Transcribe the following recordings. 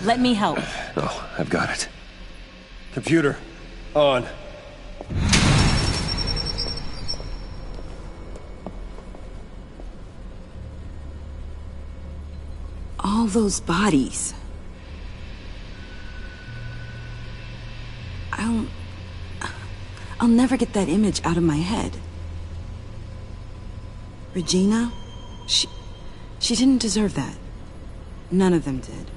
Let me help. Oh, I've got it. Computer, on. All those bodies. I'll never get that image out of my head. Regina? She didn't deserve that. None of them did.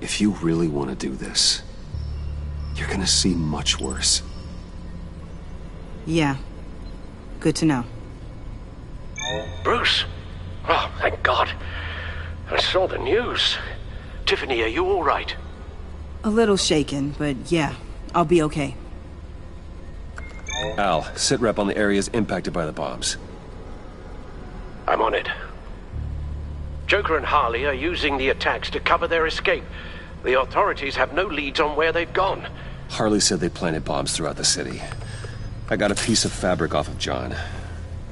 If you really want to do this, you're gonna see much worse. Yeah. Good to know. Bruce? Oh, thank God. I saw the news. Tiffany, are you all right? A little shaken, but yeah, I'll be okay. Al, sit rep on the areas impacted by the bombs. I'm on it. Joker and Harley are using the attacks to cover their escape. The authorities have no leads on where they've gone. Harley said they planted bombs throughout the city. I got a piece of fabric off of John.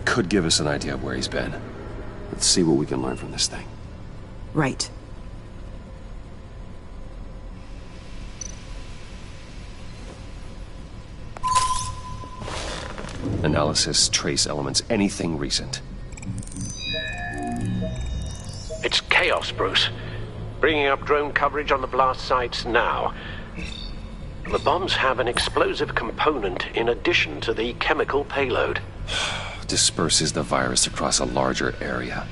Could give us an idea of where he's been. Let's see what we can learn from this thing. Right. Analysis, trace elements, anything recent. It's chaos, Bruce. Bringing up drone coverage on the blast sites now. The bombs have an explosive component in addition to the chemical payload. Disperses the virus across a larger area.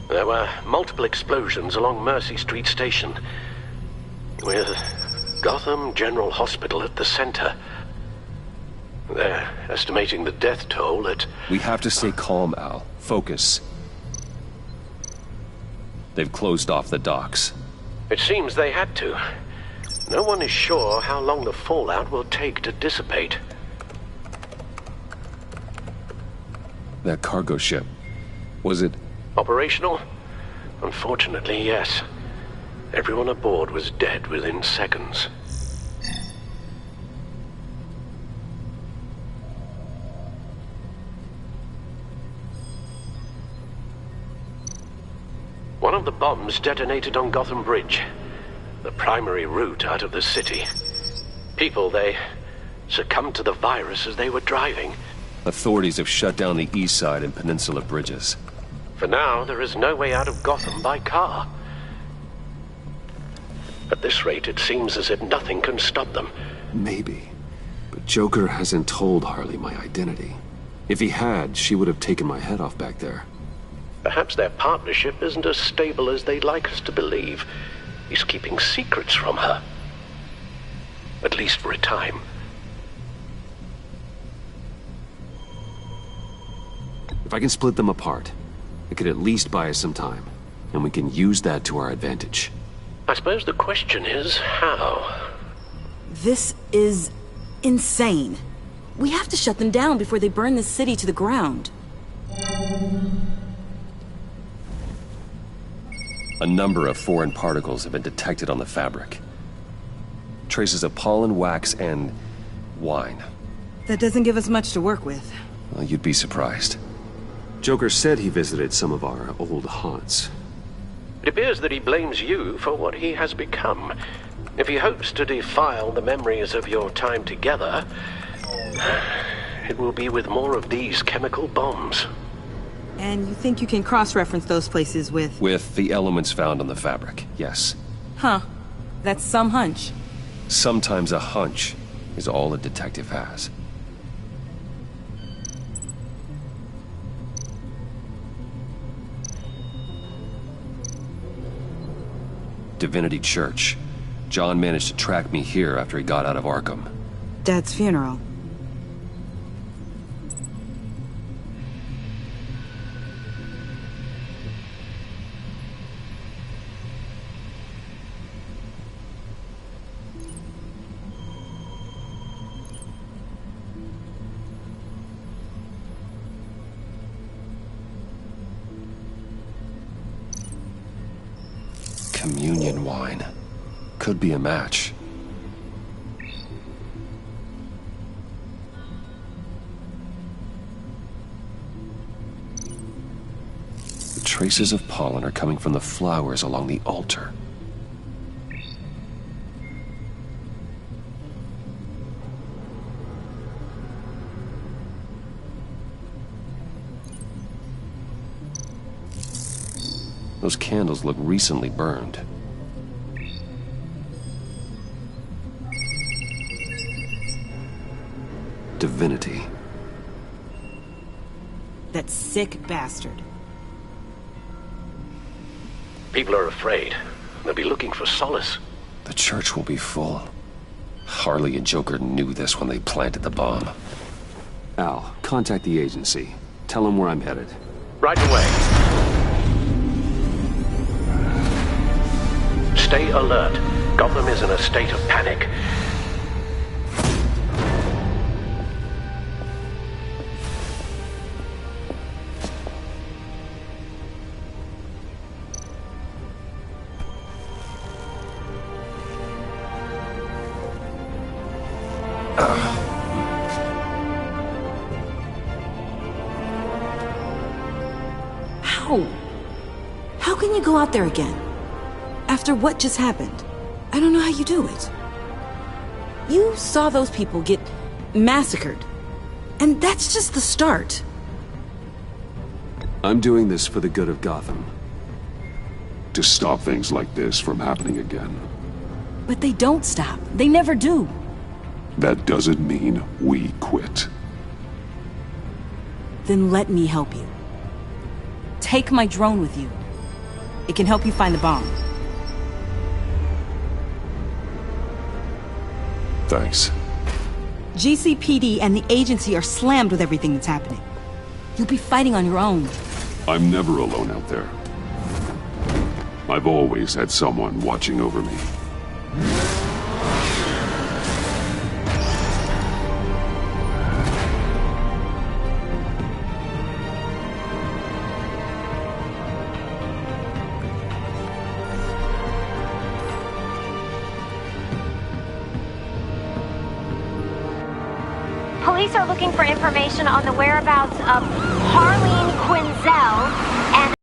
There were multiple explosions along Mercy Street Station, with Gotham General Hospital at the center. They're estimating the death toll at... We have to stay calm, Al. Focus. They've closed off the docks. It seems they had to. No one is sure how long the fallout will take to dissipate. That cargo ship, was it... Operational? Unfortunately, yes. Everyone aboard was dead within seconds. One of the bombs detonated on Gotham Bridge, the primary route out of the city. People, they succumbed to the virus as they were driving. Authorities have shut down the east side and peninsula bridges. For now, there is no way out of Gotham by car. At this rate, it seems as if nothing can stop them. Maybe. But Joker hasn't told Harley my identity. If he had, she would have taken my head off back there. Perhaps their partnership isn't as stable as they'd like us to believe. He's keeping secrets from her. At least for a time. If I can split them apart, it could at least buy us some time. And we can use that to our advantage. I suppose the question is, how? This is insane. We have to shut them down before they burn this city to the ground. A number of foreign particles have been detected on the fabric. Traces of pollen, wax, and wine. That doesn't give us much to work with. Well, you'd be surprised. Joker said he visited some of our old haunts. It appears that he blames you for what he has become. If he hopes to defile the memories of your time together, it will be with more of these chemical bombs. And you think you can cross-reference those places with... With the elements found on the fabric, yes. Huh. That's some hunch. Sometimes a hunch is all a detective has. Divinity Church. John managed to track me here after he got out of Arkham. Dad's funeral. Communion wine. Could be a match. traces of pollen are coming from the flowers along the altar. Those candles look recently burned. Divinity. That sick bastard. People are afraid. They'll be looking for solace. The church will be full. Harley and Joker knew this when they planted the bomb. Al, contact the agency. Tell them where I'm headed. Right away. Stay alert. Gotham is in a state of panic. How can you go out there again? After what just happened? I don't know how you do it. You saw those people get massacred. And that's just the start. I'm doing this for the good of Gotham. To stop things like this from happening again. But they don't stop. They never do. That doesn't mean we quit. Then let me help you. Take my drone with you. It can help you find the bomb. Thanks. GCPD and the agency are slammed with everything that's happening. You'll be fighting on your own. I'm never alone out there. I've always had someone watching over me. Police are looking for information on the whereabouts of Harleen Quinzel and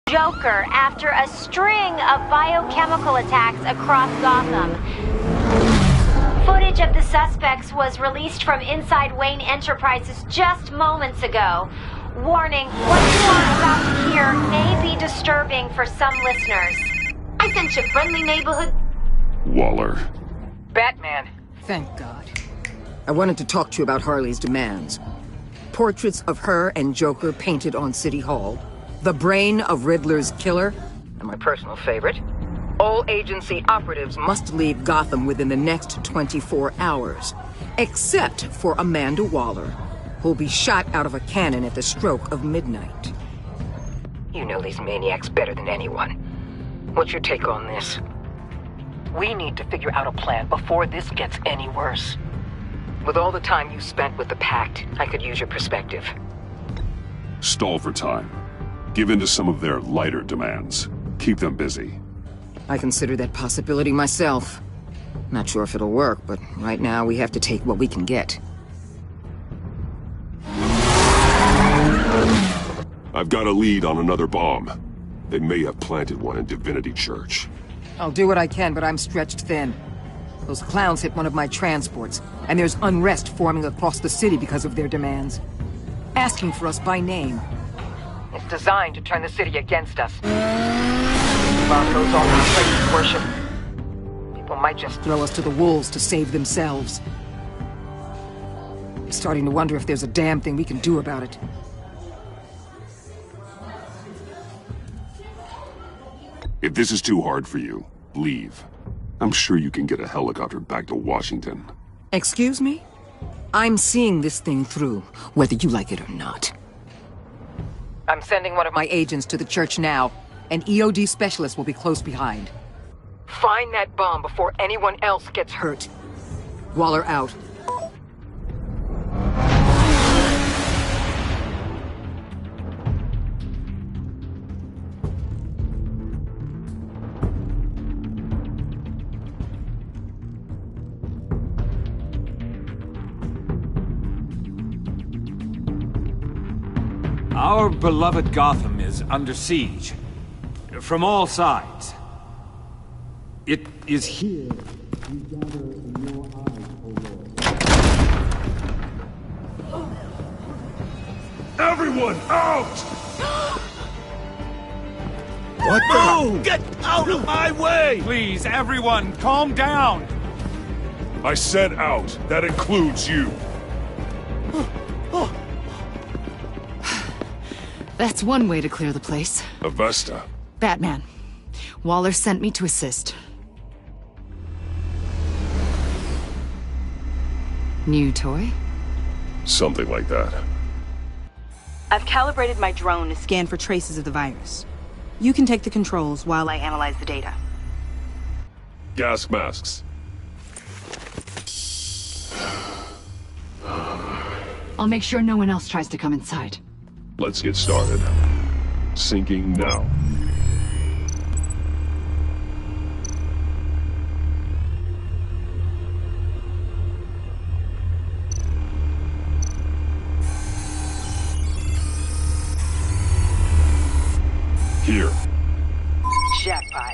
Joker after a string of biochemical attacks across Gotham. Footage of the suspects was released from inside Wayne Enterprises just moments ago. Warning, what you are about to hear may be disturbing for some listeners. I sense your friendly neighborhood. Waller. Batman. Thank God. I wanted to talk to you about Harley's demands. Portraits of her and Joker painted on City Hall. The brain of Riddler's killer. And my personal favorite. All agency operatives must leave Gotham within the next 24 hours. Except for Amanda Waller, who'll be shot out of a cannon at the stroke of midnight. You know these maniacs better than anyone. What's your take on this? We need to figure out a plan before this gets any worse. With all the time you spent with the Pact, I could use your perspective. Stall for time. Give in to some of their lighter demands. Keep them busy. I consider that possibility myself. Not sure if it'll work, but right now we have to take what we can get. I've got a lead on another bomb. They may have planted one in Divinity Church. I'll do what I can, but I'm stretched thin. Those clowns hit one of my transports, and there's unrest forming across the city because of their demands. Asking for us by name. It's designed to turn the city against us. While it goes on to places worship, people might just Throw us to the wolves to save themselves. I'm starting to wonder if there's a damn thing we can do about it. If this is too hard for you, leave. I'm sure you can get a helicopter back to Washington. Excuse me? I'm seeing this thing through, whether you like it or not. I'm sending one of my agents to the church now. An EOD specialist will be close behind. Find that bomb before anyone else gets hurt. Waller out. Our beloved Gotham is under siege. From all sides. It is here we gather in your eyes, O Lord. Everyone, out! What the? Get out of my way! Please, everyone, calm down! I said out. That includes you. That's one way to clear the place. Avesta. Batman. Waller sent me to assist. New toy? Something like that. I've calibrated my drone to scan for traces of the virus. You can take the controls while I analyze the data. Gas masks. I'll make sure no one else tries to come inside. Let's get started. Syncing now. Here. Jackpot.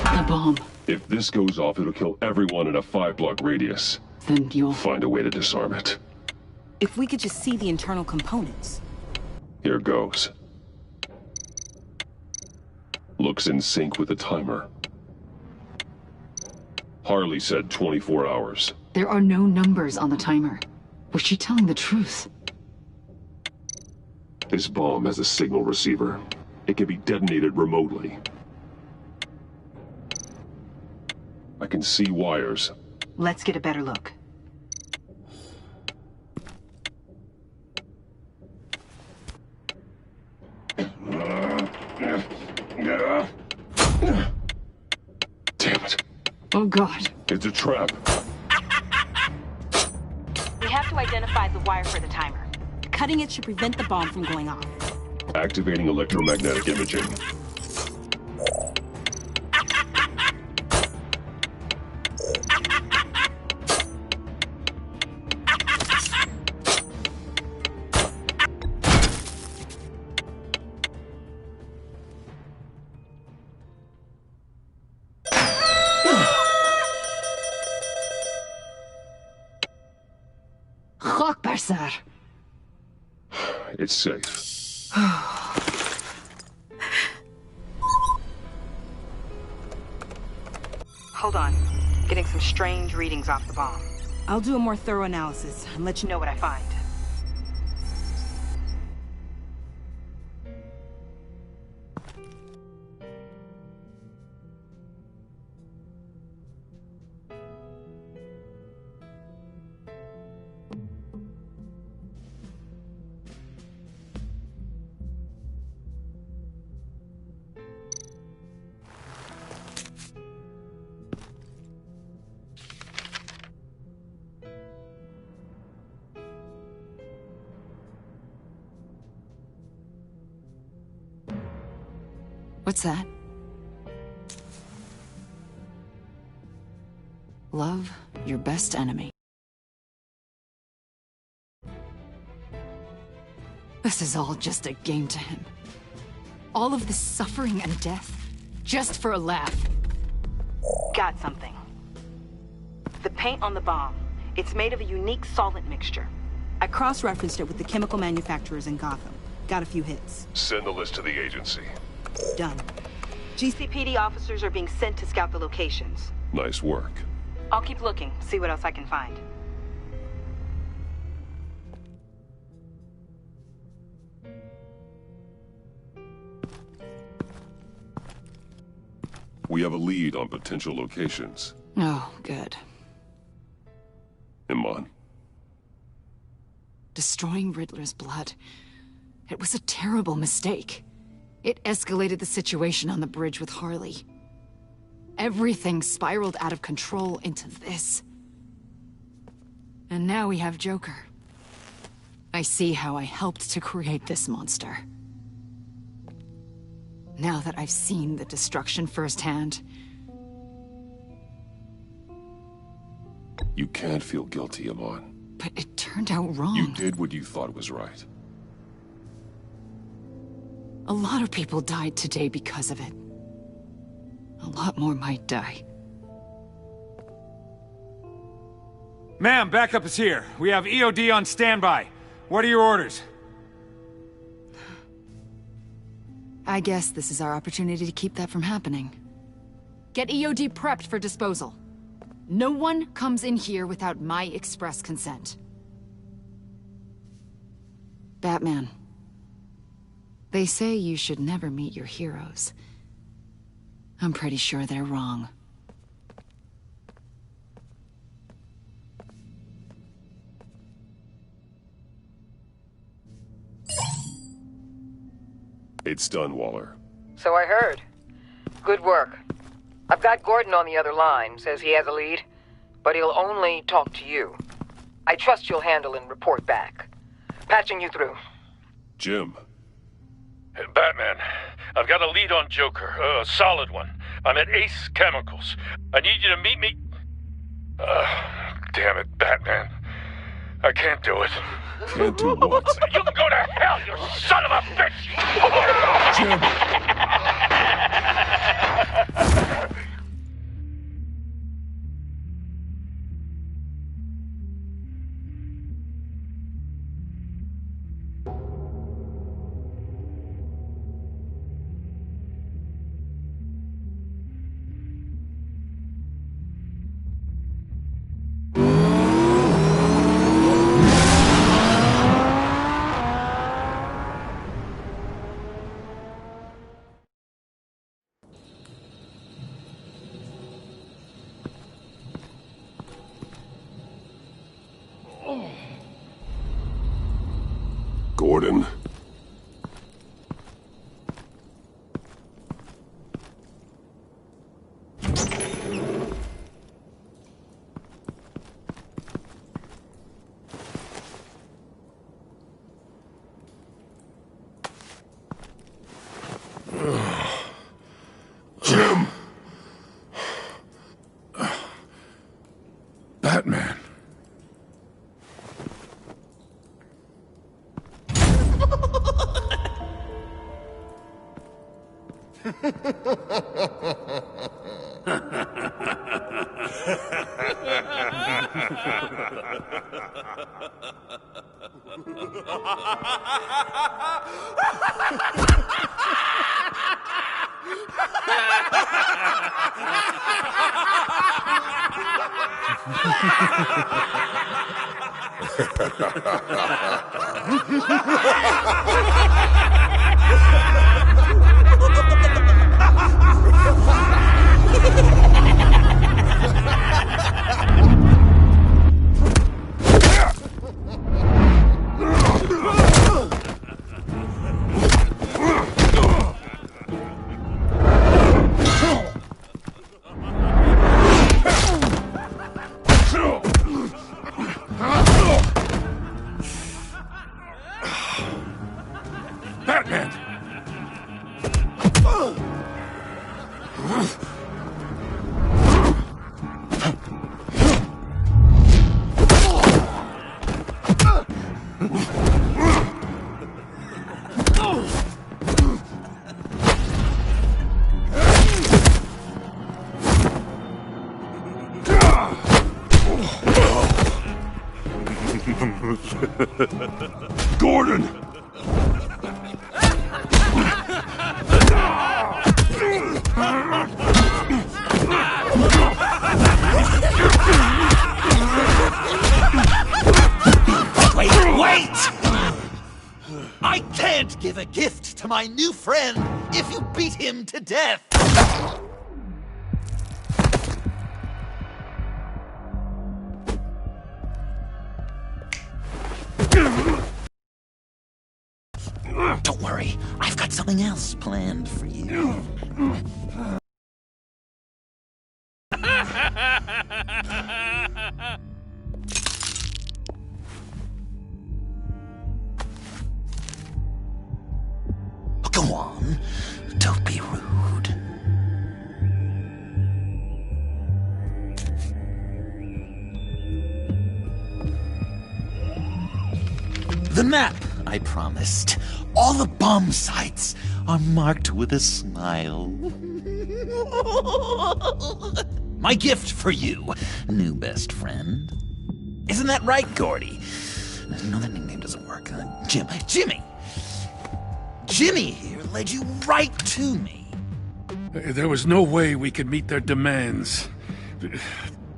The bomb. If this goes off, it'll kill everyone in a 5-block radius. Then you'll... Find a way to disarm it. If we could just see the internal components. Here goes. Looks in sync with the timer. Harley said 24 hours. There are no numbers on the timer. Was she telling the truth? This bomb has a signal receiver. It can be detonated remotely. I can see wires. Let's get a better look. Damn it. Oh God. It's a trap. We have to identify the wire for the timer. Cutting it should prevent the bomb from going off. Activating electromagnetic imaging. Sir. It's safe. Hold on. Getting some strange readings off the bomb. I'll do a more thorough analysis and let you know what I find. What's that? Love your best enemy. This is all just a game to him. All of this suffering and death, just for a laugh. Got something. The paint on the bomb. It's made of a unique solvent mixture. I cross-referenced it with the chemical manufacturers in Gotham. Got a few hits. Send the list to the agency. Done. GCPD officers are being sent to scout the locations. Nice work. I'll keep looking, see what else I can find. We have a lead on potential locations. Oh, good. Iman. Destroying Riddler's blood. It was a terrible mistake. It escalated the situation on the bridge with Harley. Everything spiraled out of control into this. And now we have Joker. I see how I helped to create this monster. Now that I've seen the destruction firsthand... You can't feel guilty, Amon. But it turned out wrong. You did what you thought was right. A lot of people died today because of it. A lot more might die. Ma'am, backup is here. We have EOD on standby. What are your orders? I guess this is our opportunity to keep that from happening. Get EOD prepped for disposal. No one comes in here without my express consent. Batman. They say you should never meet your heroes. I'm pretty sure they're wrong. It's done, Waller. So I heard. Good work. I've got Gordon on the other line, says he has a lead, but he'll only talk to you. I trust you'll handle and report back. Patching you through. Jim. Hey, Batman, I've got a lead on Joker, a solid one. I'm at Ace Chemicals. I need you to meet me... damn it, Batman. I can't do it. Can't do what? You can go to hell, you son of a bitch! Jim! Gordon. Jim! Batman. Gordon! Wait! I can't give a gift to my new friend if you beat him to death! Don't worry, I've got something else planned for you. map I promised. All the bomb sites are marked with a smile. My gift for you, new best friend. Isn't that right, Gordy? No, that nickname doesn't work. Jimmy! Jimmy here led you right to me. There was no way we could meet their demands.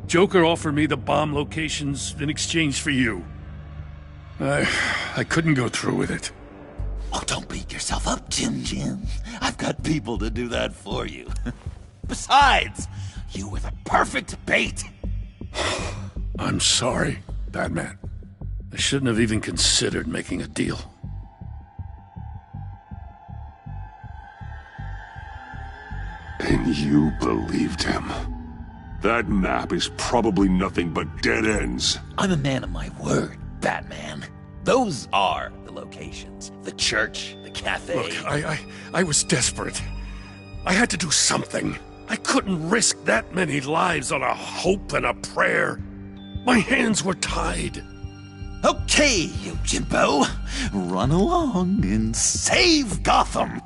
Joker offered me the bomb locations in exchange for you. I couldn't go through with it. Oh, don't beat yourself up, Jim. I've got people to do that for you. Besides, you were the perfect bait. I'm sorry, Batman. I shouldn't have even considered making a deal. And you believed him. That map is probably nothing but dead ends. I'm a man of my word, Batman. Those are the locations. The church, the cafe. Look, I was desperate. I had to do something. I couldn't risk that many lives on a hope and a prayer. My hands were tied. Okay, you Jimbo. Run along and save Gotham.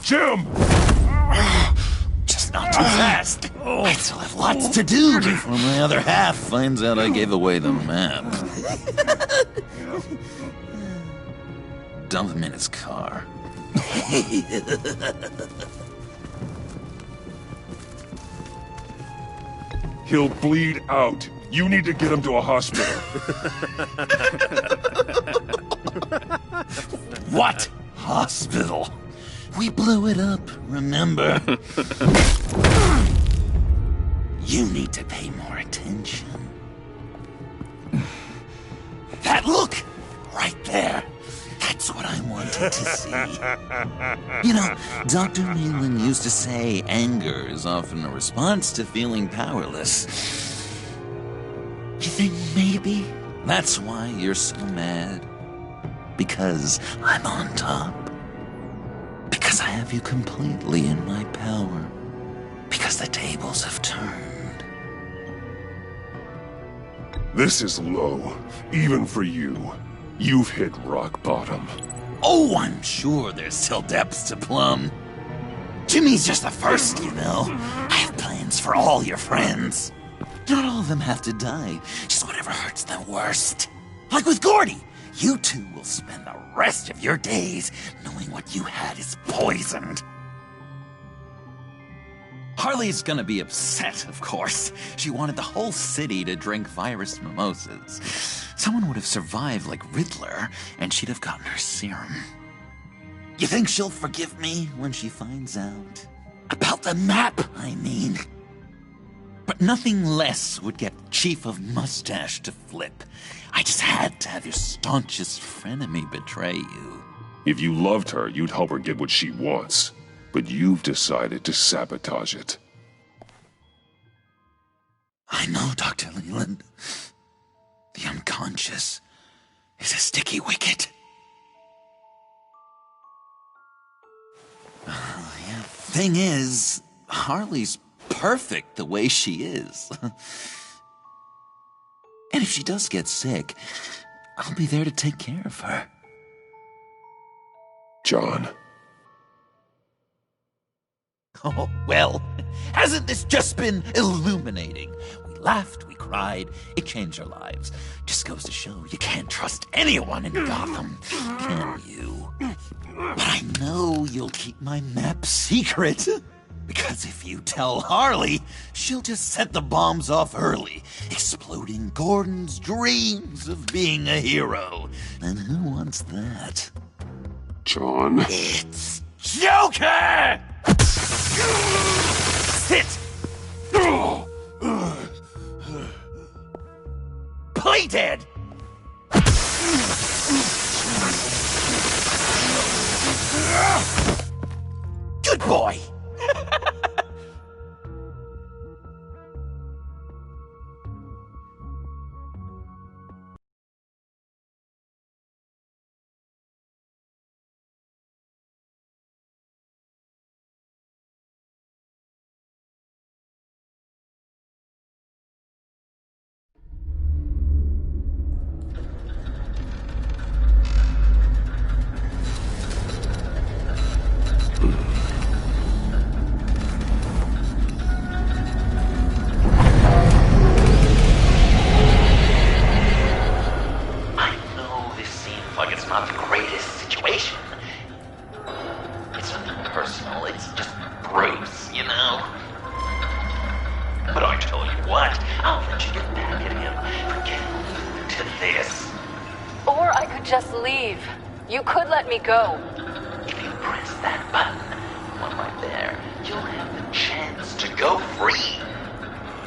Jim! Just not too fast. I still have lots to do before my other half finds out I gave away the map. Dump him in his car. He'll bleed out. You need to get him to a hospital. What hospital? We blew it up, remember? You need to pay more attention. That look! Right there. That's what I wanted to see. You know, Dr. Leland used to say anger is often a response to feeling powerless. You think maybe that's why you're so mad? Because I'm on top? Because I have you completely in my power? Because the tables have turned? This is low, even for you. You've hit rock bottom. Oh, I'm sure there's still depths to plumb. Jimmy's just the first, you know. I have plans for all your friends. Not all of them have to die, just whatever hurts them worst. Like with Gordy, you two will spend the rest of your days knowing what you had is poisoned. Harley's gonna be upset, of course. She wanted the whole city to drink virus mimosas. Someone would have survived like Riddler, and she'd have gotten her serum. You think she'll forgive me when she finds out? About the map, I mean. But nothing less would get Chief of Mustache to flip. I just had to have your staunchest frenemy betray you. If you loved her, you'd help her get what she wants. But you've decided to sabotage it. I know, Dr. Leland. The unconscious is a sticky wicket. Yeah, thing is, Harley's perfect the way she is. And if she does get sick, I'll be there to take care of her. John. Oh, well, hasn't this just been illuminating? We laughed, we cried, it changed our lives. Just goes to show you can't trust anyone in Gotham, can you? But I know you'll keep my map secret. Because if you tell Harley, she'll just set the bombs off early, exploding Gordon's dreams of being a hero. And who wants that? John. It's Joker! Sit! Play dead! Good boy! just leave. You could let me go. If you press that button, one right there, you'll have the chance to go free,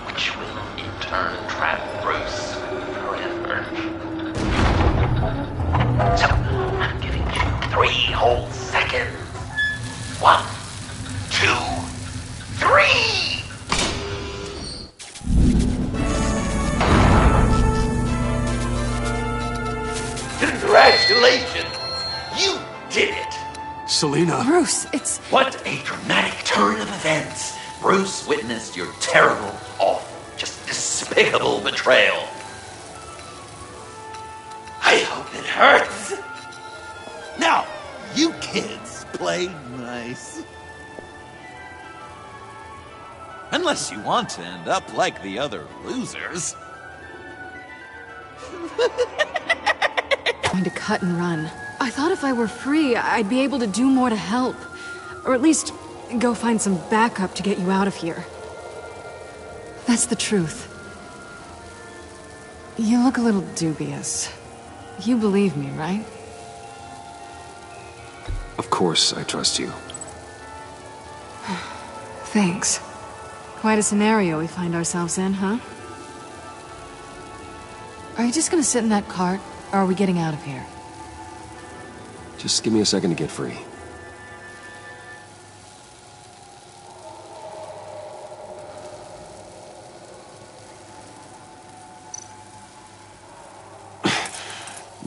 which will in turn trap Bruce forever. So, I'm giving you 3 whole seconds. 1, 2, 3! Congratulations! You did it! Selina! Bruce, it's... What a dramatic turn of events! Bruce witnessed your terrible, awful, just despicable betrayal. I hope it hurts! Now, you kids play nice. Unless you want to end up like the other losers. Going to cut and run. I thought if I were free, I'd be able to do more to help. Or at least go find some backup to get you out of here. That's the truth. You look a little dubious. You believe me, right? Of course, I trust you. Thanks. Quite a scenario we find ourselves in, huh? Are you just gonna sit in that cart, or are we getting out of here? Just give me a second to get free.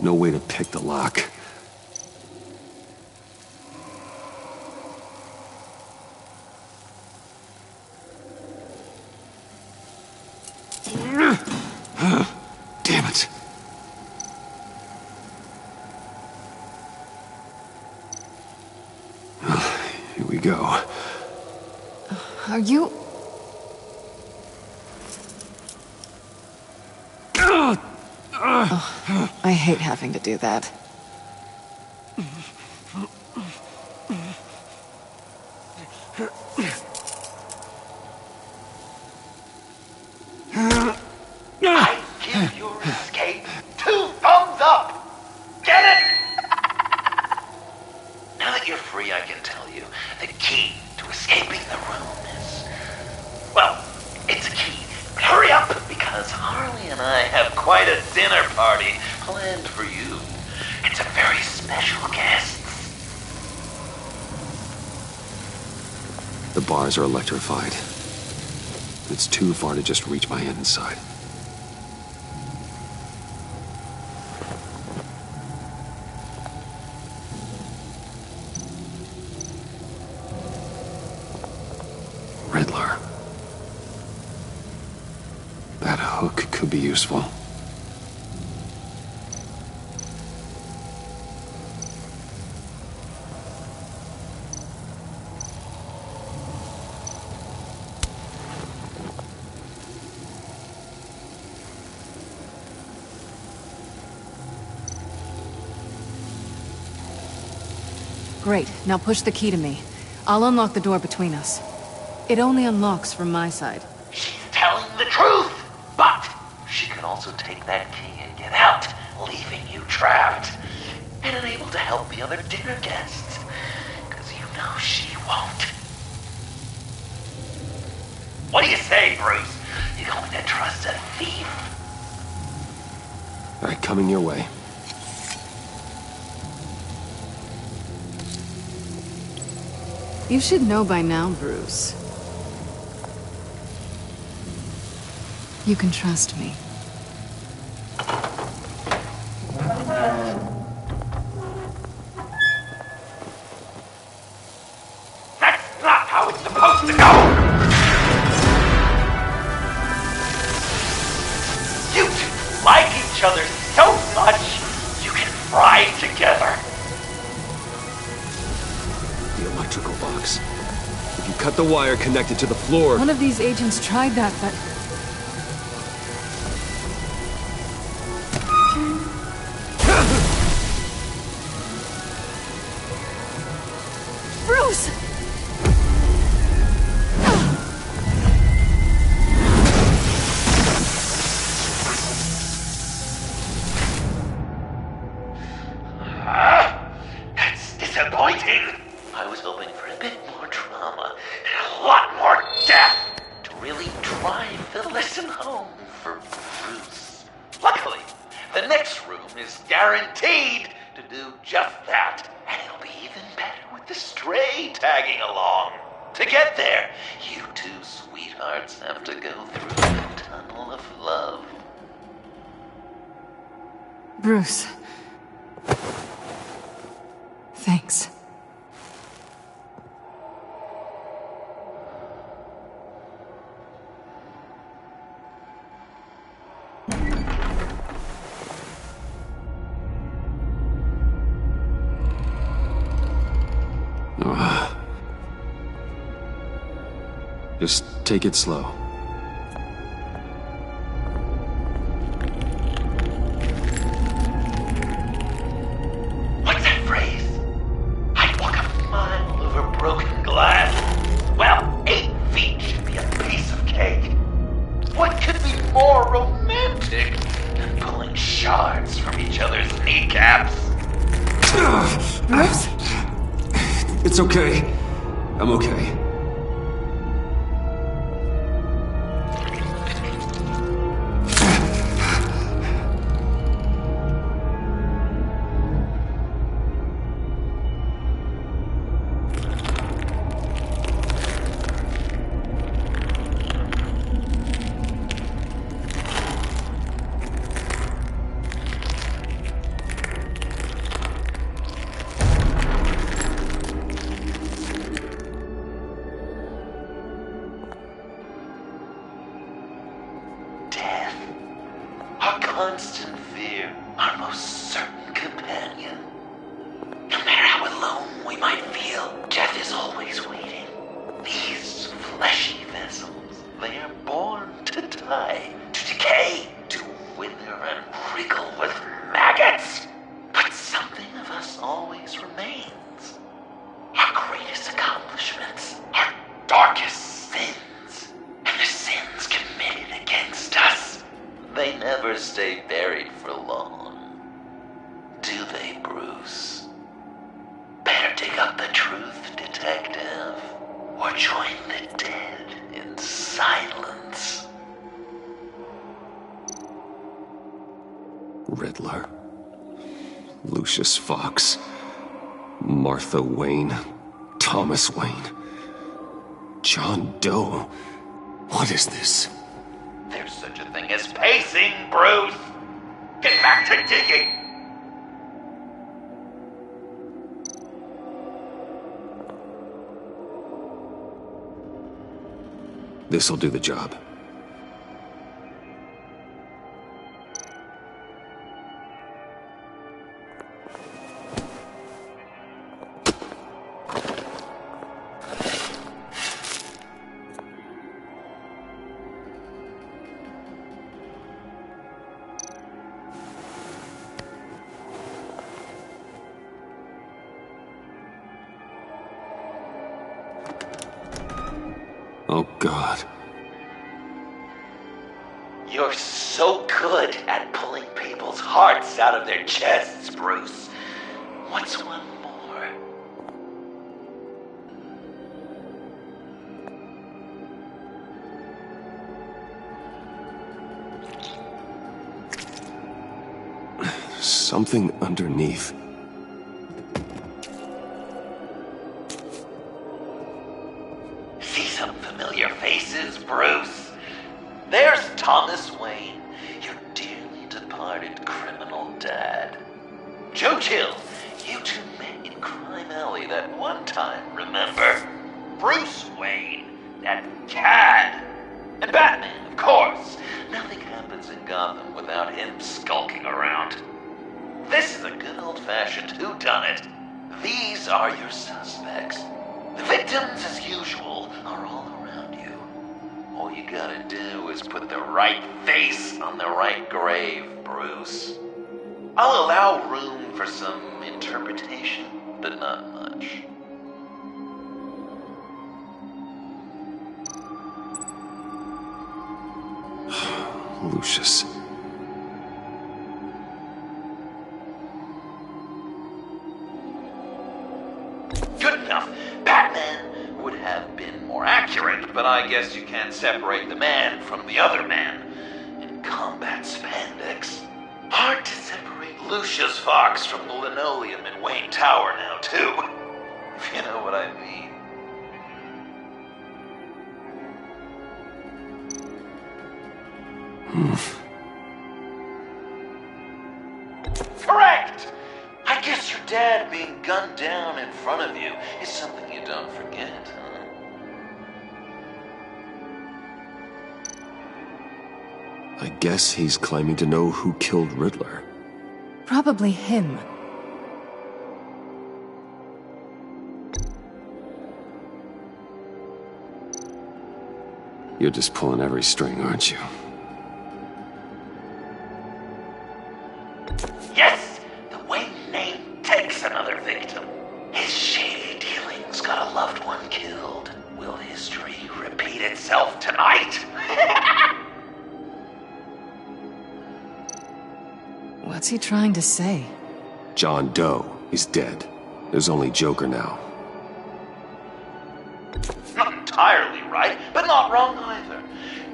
No way to pick the lock. Damn it. Here we go. Are you... Oh, I hate having to do that. I give your escape 2 thumbs up! Get it? Now that you're free, I can tell you the key to escaping the room is... Well, it's a key. But hurry up, because Harley and I have quite a dinner party planned for you. It's a very special guest. The bars are electrified. It's too far to just reach my hand inside. Riddler. That hook could be useful. Great, now push the key to me. I'll unlock the door between us. It only unlocks from my side. She's telling the truth, but she can also take that key and get out, leaving you trapped, and unable to help the other dinner guests, because you know she won't. What do you say, Bruce? You going to trust a thief? All right, coming your way. You should know by now, Bruce. You can trust me. That's not how it's supposed to go! You two like each other so much, you can fry together. The electrical box. If you cut the wire connected to the floor... One of these agents tried that, but... Bruce! The next room is guaranteed to do just that. And it'll be even better with the stray tagging along. To get there, you two sweethearts have to go through the tunnel of love. Bruce. Thanks. Just take it slow. What's that phrase? I'd walk a mile over broken glass. Well, 8 feet should be a piece of cake. What could be more romantic than pulling shards from each other's kneecaps? Bruce? It's okay. I'm okay. Constant fear, our most certain companion. No matter how alone we might feel, death is always waiting. These fleshy vessels, they are born to die, to decay, to wither and wriggle with maggots. But something of us always remains. Our greatest accomplishments, our darkest sins, and the sins committed against us. They never stay buried for long. Do they, Bruce? Better dig up the truth, detective, or join the dead in silence. Riddler. Lucius Fox. Martha Wayne. Thomas Wayne. John Doe. What is this? There's such a thing as pacing, Bruce! Get back to digging! This'll do the job. Oh, God. You're so good at pulling people's hearts out of their chests, Bruce. What's one more? Something underneath. See some familiar faces, Bruce? There's Thomas Wayne, your dearly departed criminal dad. Joe Chill, you two met in Crime Alley that one time, remember? Bruce Wayne, that cad. And Batman, of course. Nothing happens in Gotham without him skulking around. This is a good old-fashioned whodunit. These are your suspects. The victims, as usual, are all around you. All you gotta do is put the right face on the right grave, Bruce. I'll allow room for some interpretation, but not much. Lucius. Good enough. Batman would have been more accurate, but I guess you can't separate the man from the other man in combat spandex. Hard Lucius Fox from the linoleum in Wayne Tower now, too. If you know what I mean. Correct! I guess your dad being gunned down in front of you is something you don't forget, huh? I guess he's claiming to know who killed Riddler. Probably him. You're just pulling every string, aren't you? Yes! The Wayne name takes another victim. His shady dealings got a loved one killed. Will history repeat itself tonight? What's he trying to say? John Doe is dead. There's only Joker now. Not entirely right, but not wrong either.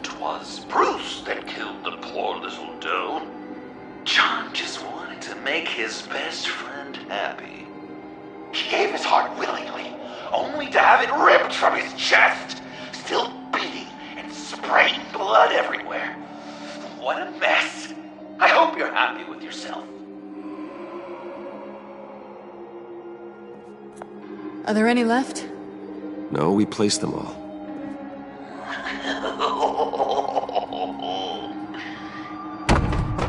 'Twas Bruce that killed the poor little Doe. John just wanted to make his best friend happy. He gave his heart willingly, only to have it ripped from his chest, still beating and spraying blood everywhere. What a mess. I hope you're happy with yourself. Are there any left? No, we placed them all.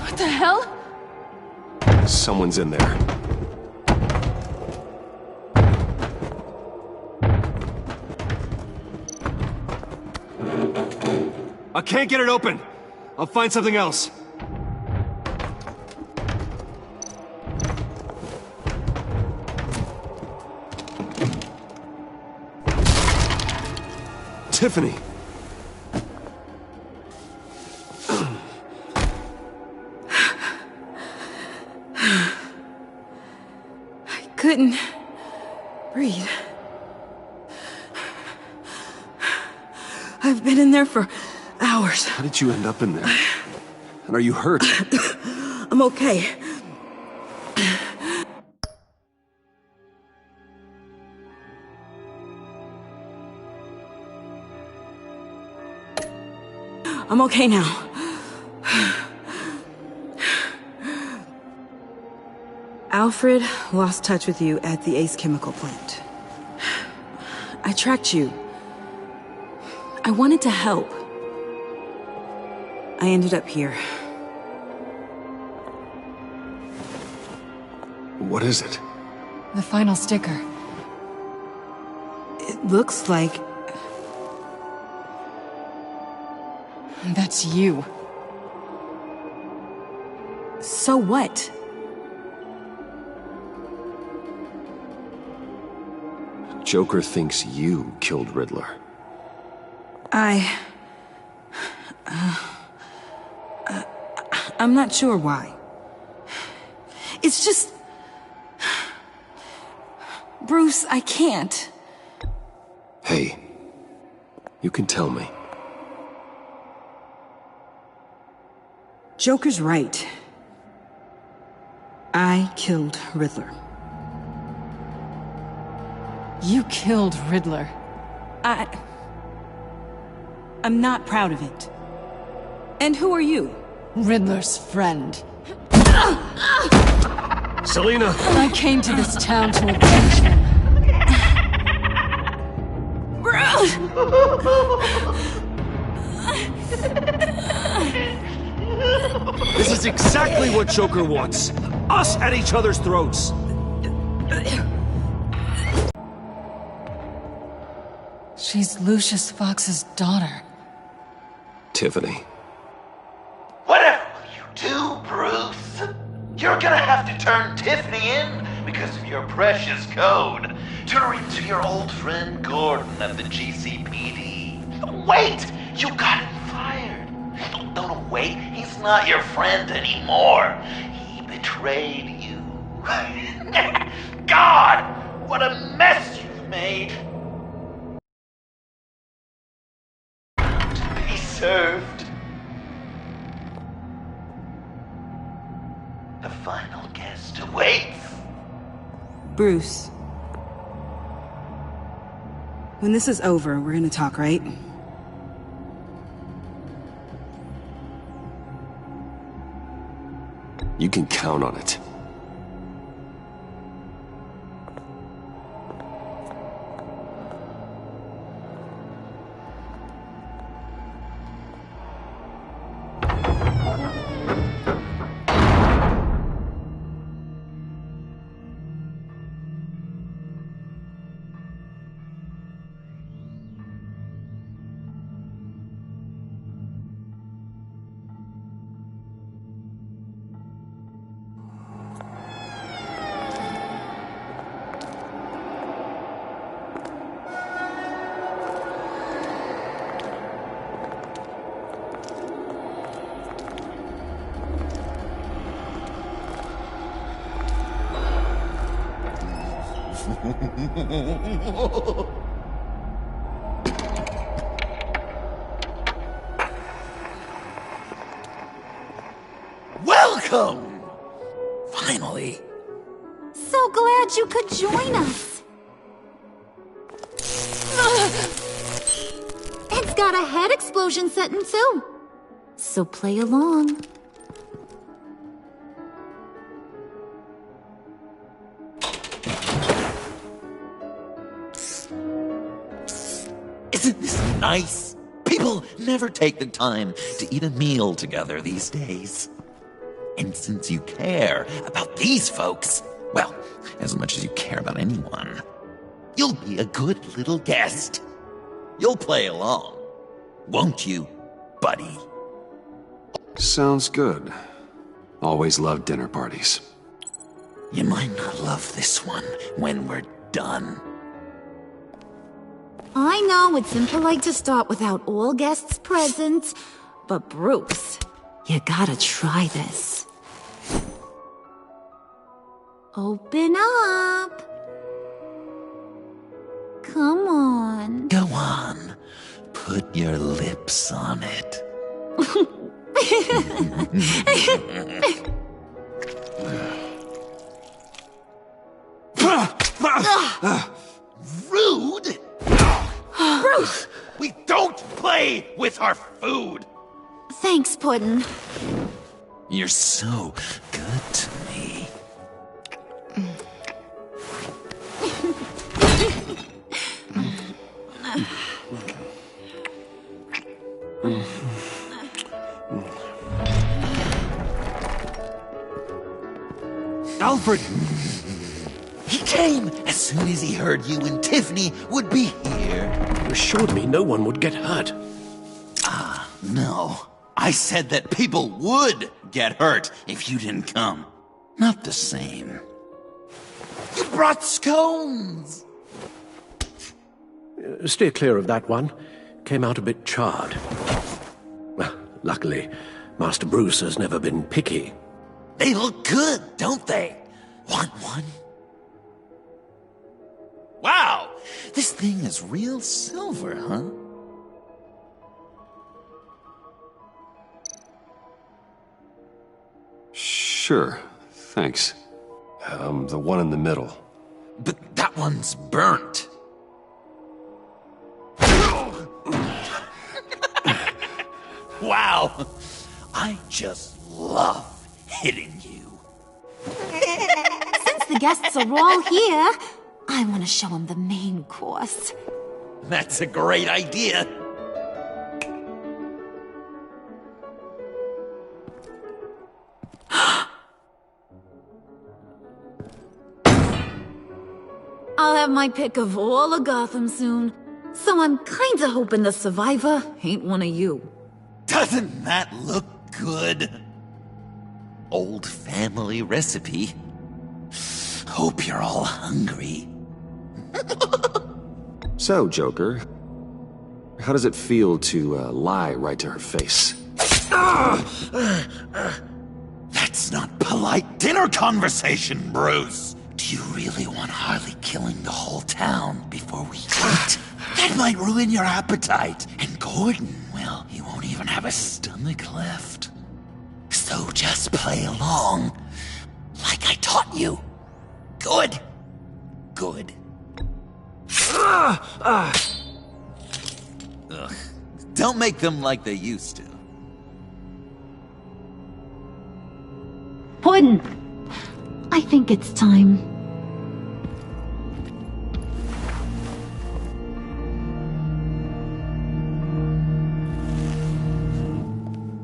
What the hell? Someone's in there. I can't get it open. I'll find something else. Tiffany! I couldn't breathe. I've been in there for hours. How did you end up in there? And are you hurt? I'm okay. I'm okay now. Alfred lost touch with you at the Ace Chemical plant. I tracked you. I wanted to help. I ended up here. What is it? The final sticker. It looks like... That's you. So what? Joker thinks you killed Riddler. I'm not sure why. It's just... Bruce, I can't. Hey, you can tell me. Joker's right. I killed Riddler. You killed Riddler. I'm not proud of it. And who are you? Riddler's friend. Selina! I came to this town to avenge him. Bruce! This is exactly what Joker wants. Us at each other's throats. She's Lucius Fox's daughter. Tiffany. Whatever will you do, Bruce? You're gonna have to turn Tiffany in because of your precious code. Turn her into your old friend Gordon at the GCPD. Wait! You got him fired. No, wait. He's not your friend anymore. He betrayed you. God! What a mess you've made. Be served. The final guest awaits. Bruce. When this is over, we're gonna talk, right? You can count on it. Welcome! Finally. So glad you could join us. It's got a head explosion setting too. So play along. Isn't this nice? People never take the time to eat a meal together these days. And since you care about these folks, well, as much as you care about anyone, you'll be a good little guest. You'll play along, won't you, buddy? Sounds good. Always loved dinner parties. You might not love this one when we're done. I know it's impolite to start without all guests present, but Bruce, you gotta try this. Open up. Come on. Go on. Put your lips on it. Rude! Bruce! We don't play with our food! Thanks, Puddin'. You're so good to me. Alfred! He came as soon as he heard you and Tiffany would be here. You assured me no one would get hurt. Ah, no. I said that people would get hurt if you didn't come. Not the same. You brought scones! Steer clear of that one. Came out a bit charred. Well, luckily, Master Bruce has never been picky. They look good, don't they? Want one? Wow! This thing is real silver, huh? Sure, thanks. The one in the middle. But that one's burnt. Wow! I just love hitting you. Since the guests are all here, I want to show them the main course. That's a great idea. I'll have my pick of all of Gotham soon, so I'm kinda hoping the survivor ain't one of you. Doesn't that look good? Old family recipe. Hope you're all hungry. So, Joker, how does it feel to lie right to her face? That's not polite dinner conversation, Bruce. Do you really want Harley killing the whole town before we eat? That might ruin your appetite. And Gordon, well, he won't even have a stomach left. So just play along. caught you. Good. Good. Ugh. Don't make them like they used to. Puddin', I think it's time.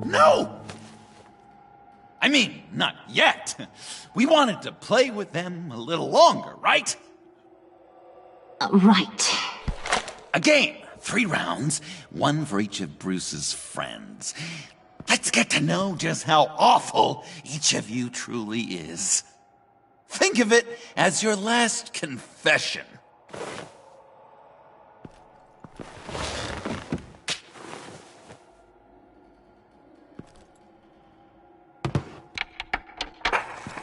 No! I mean, not yet. We wanted to play with them a little longer, right? Right. A game. 3 rounds, 1 for each of Bruce's friends. Let's get to know just how awful each of you truly is. Think of it as your last confession.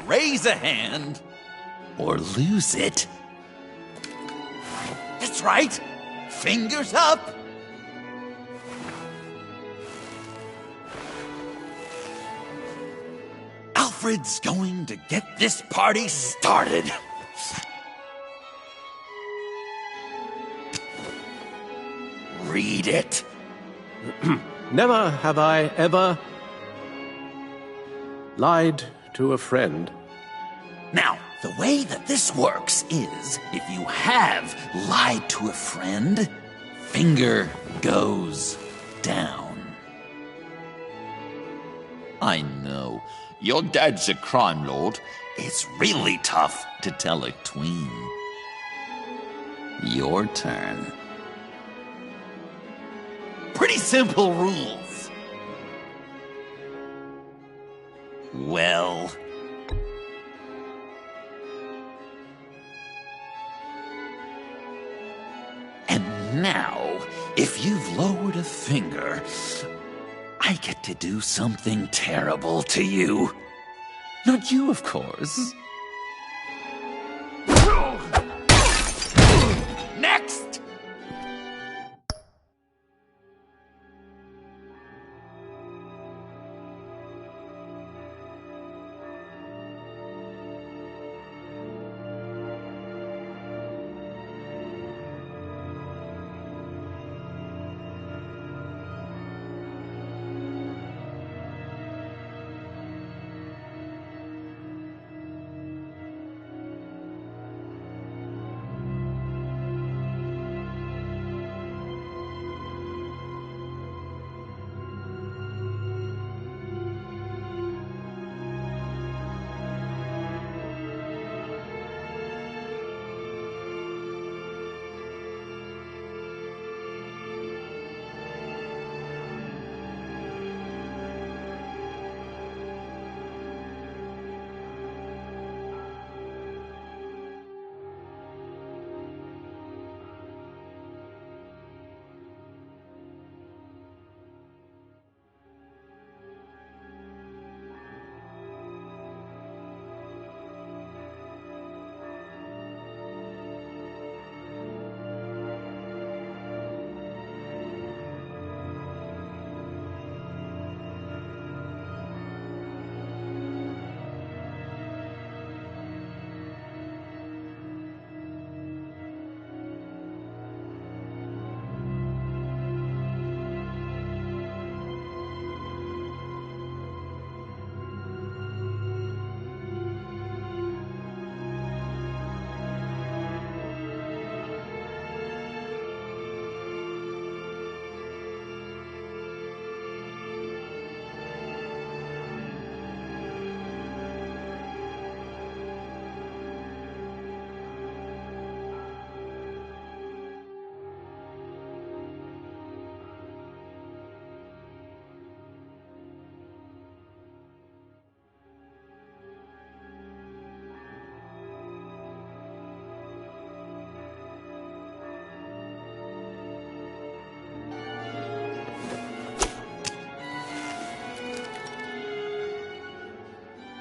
Raise a hand, or lose it. That's right. Fingers up. Alfred's going to get this party started. Read it. Never have I ever lied to a friend. Now, the way that this works is, if you have lied to a friend, finger goes down. I know, your dad's a crime lord. It's really tough to tell a tween. Your turn. Pretty simple rules. Well... And now, if you've lowered a finger, I get to do something terrible to you. Not you, of course. Next!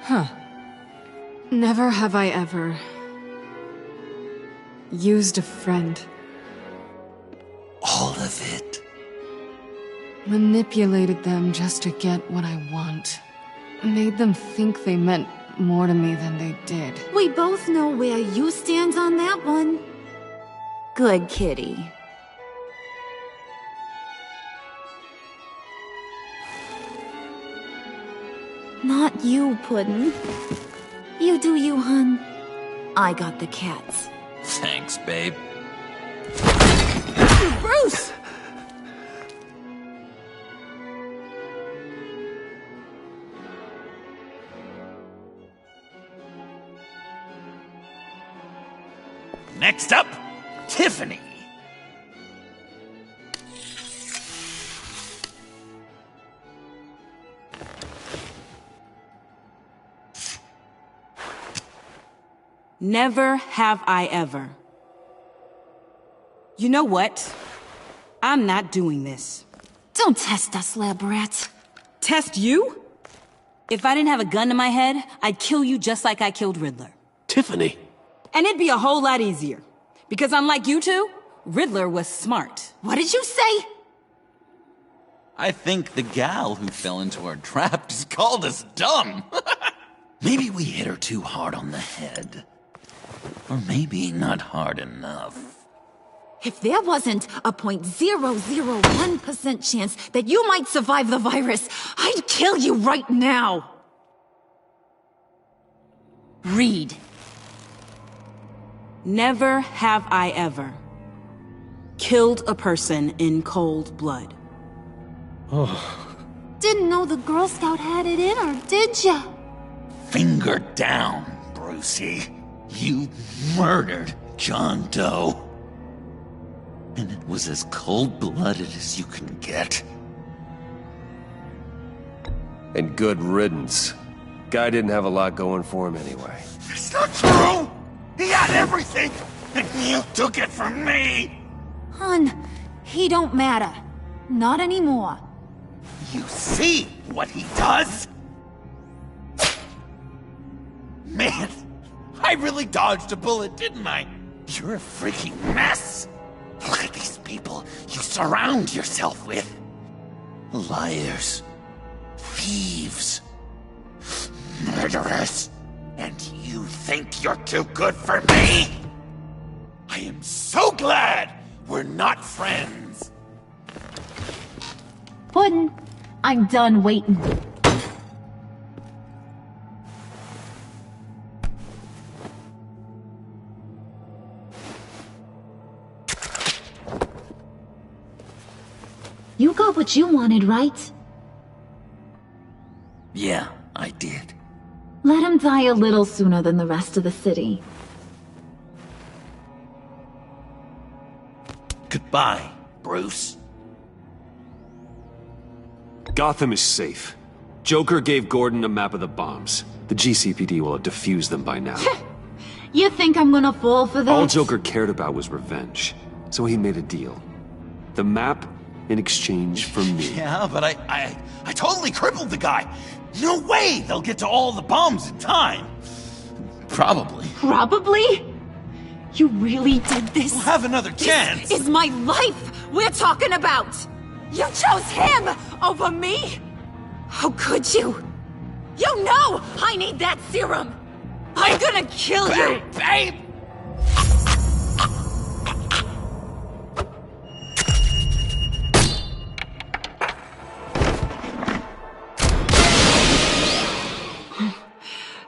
Huh. Never have I ever used a friend. All of it. Manipulated them just to get what I want. Made them think they meant more to me than they did. We both know where you stand on that one. Good kitty. Not you, Puddin'. You do you, hun. I got the cats. Thanks, babe. Bruce! Next up, Tiffany. Never have I ever. You know what? I'm not doing this. Don't test us, lab rat. Test you? If I didn't have a gun to my head, I'd kill you just like I killed Riddler. Tiffany. And it'd be a whole lot easier. Because unlike you two, Riddler was smart. What did you say? I think the gal who fell into our trap just called us dumb. Maybe we hit her too hard on the head. Or maybe not hard enough. If there wasn't a 0.001% chance that you might survive the virus, I'd kill you right now. Read. Never have I ever killed a person in cold blood. Didn't know the Girl Scout had it in her, did ya? Finger down, Brucey. You murdered John Doe. And it was as cold-blooded as you can get. And good riddance. Guy didn't have a lot going for him anyway. It's not true! He had everything, and you took it from me! Hun, he don't matter. Not anymore. You see what he does? Man, I really dodged a bullet, didn't I? You're a freaking mess! Look at these people you surround yourself with. Liars. Thieves. Murderers. And you think you're too good for me? I am so glad we're not friends. Puddin', I'm done waiting. You got what you wanted, right? Yeah, I did. Let him die a little sooner than the rest of the city. Goodbye, Bruce. Gotham is safe. Joker gave Gordon a map of the bombs. The GCPD will have defused them by now. You think I'm gonna fall for that? All Joker cared about was revenge. So he made a deal. The map in exchange for me. Yeah, but I totally crippled the guy. No way they'll get to all the bombs in time. Probably. Probably? You really did this? We'll have another chance. This is my life we're talking about! You chose him over me? How could you? You know I need that serum! I'm gonna kill you! Babe!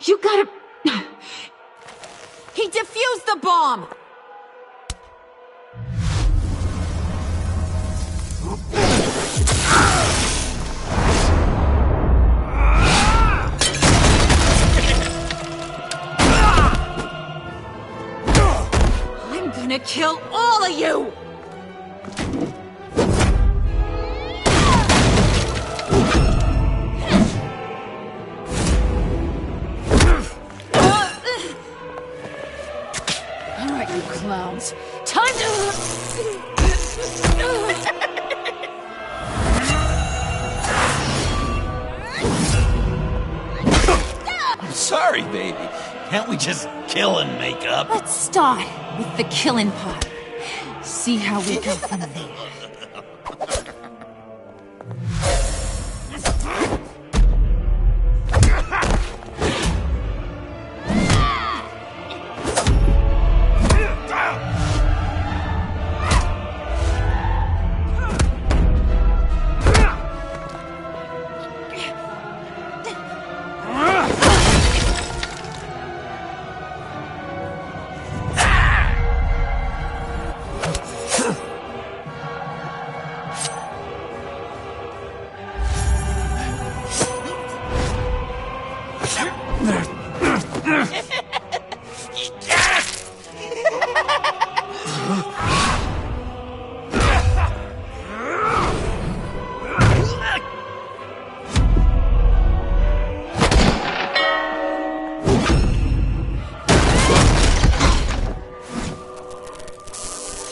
You gotta... He defused the bomb! I'm gonna kill all of you! Clowns. Time to... I'm sorry, baby. Can't we just kill and make up? Let's start with the killing part. See how we go from there.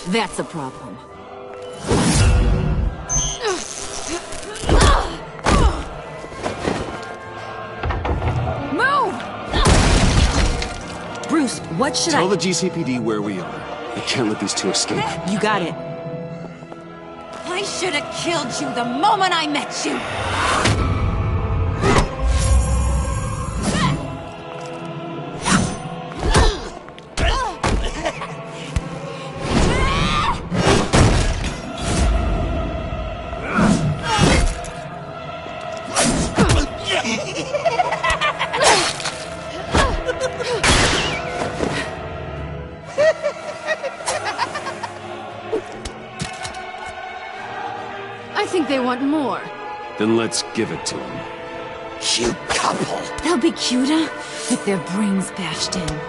That's a problem. Move! Bruce, what should Tell the GCPD where we are. I can't let these two escape. You got it. I should have killed you the moment I met you! I think they want more. Then let's give it to them. Cute couple. They'll be cuter with their brains bashed in.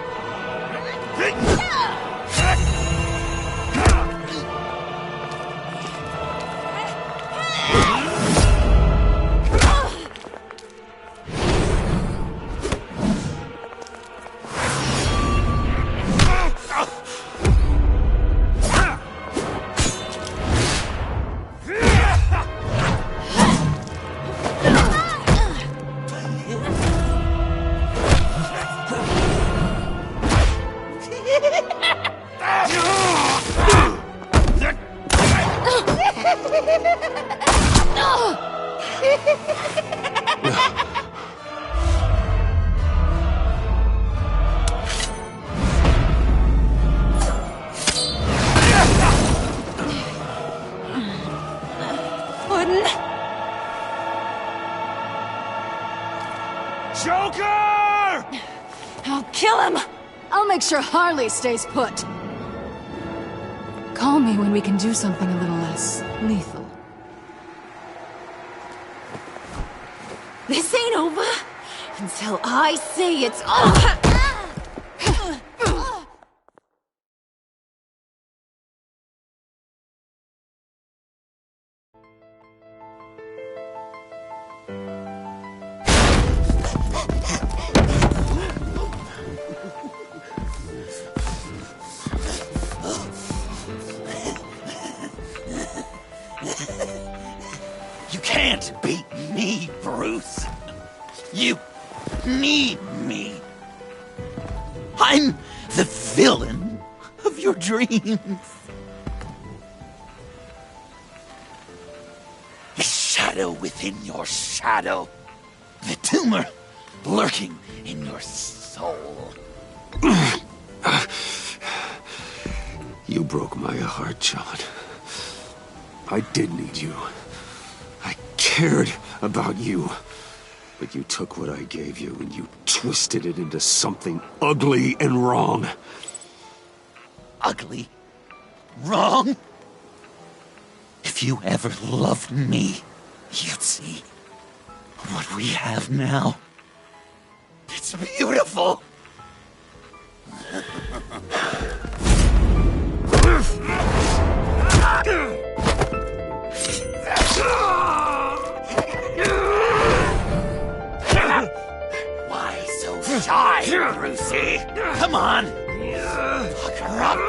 Joker! I'll kill him! I'll make sure Harley stays put. Call me when we can do something a little less lethal. This ain't over until I say it's over! You can't beat me, Bruce. You need me. I'm the villain of your dreams. The shadow within your shadow. The tumor lurking in your soul. You broke my heart, John. I did need you. I cared about you. But you took what I gave you and you twisted it into something ugly and wrong. Ugly? Wrong? If you ever loved me, you'd see what we have now. It's beautiful. Why so shy, Brucey? Come on. Lock her up.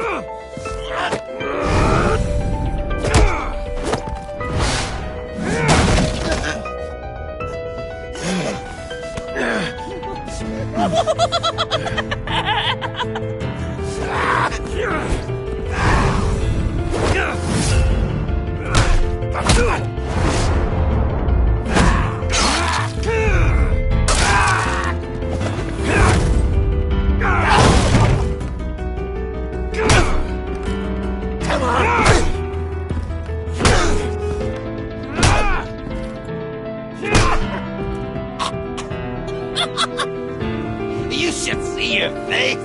You should see your face.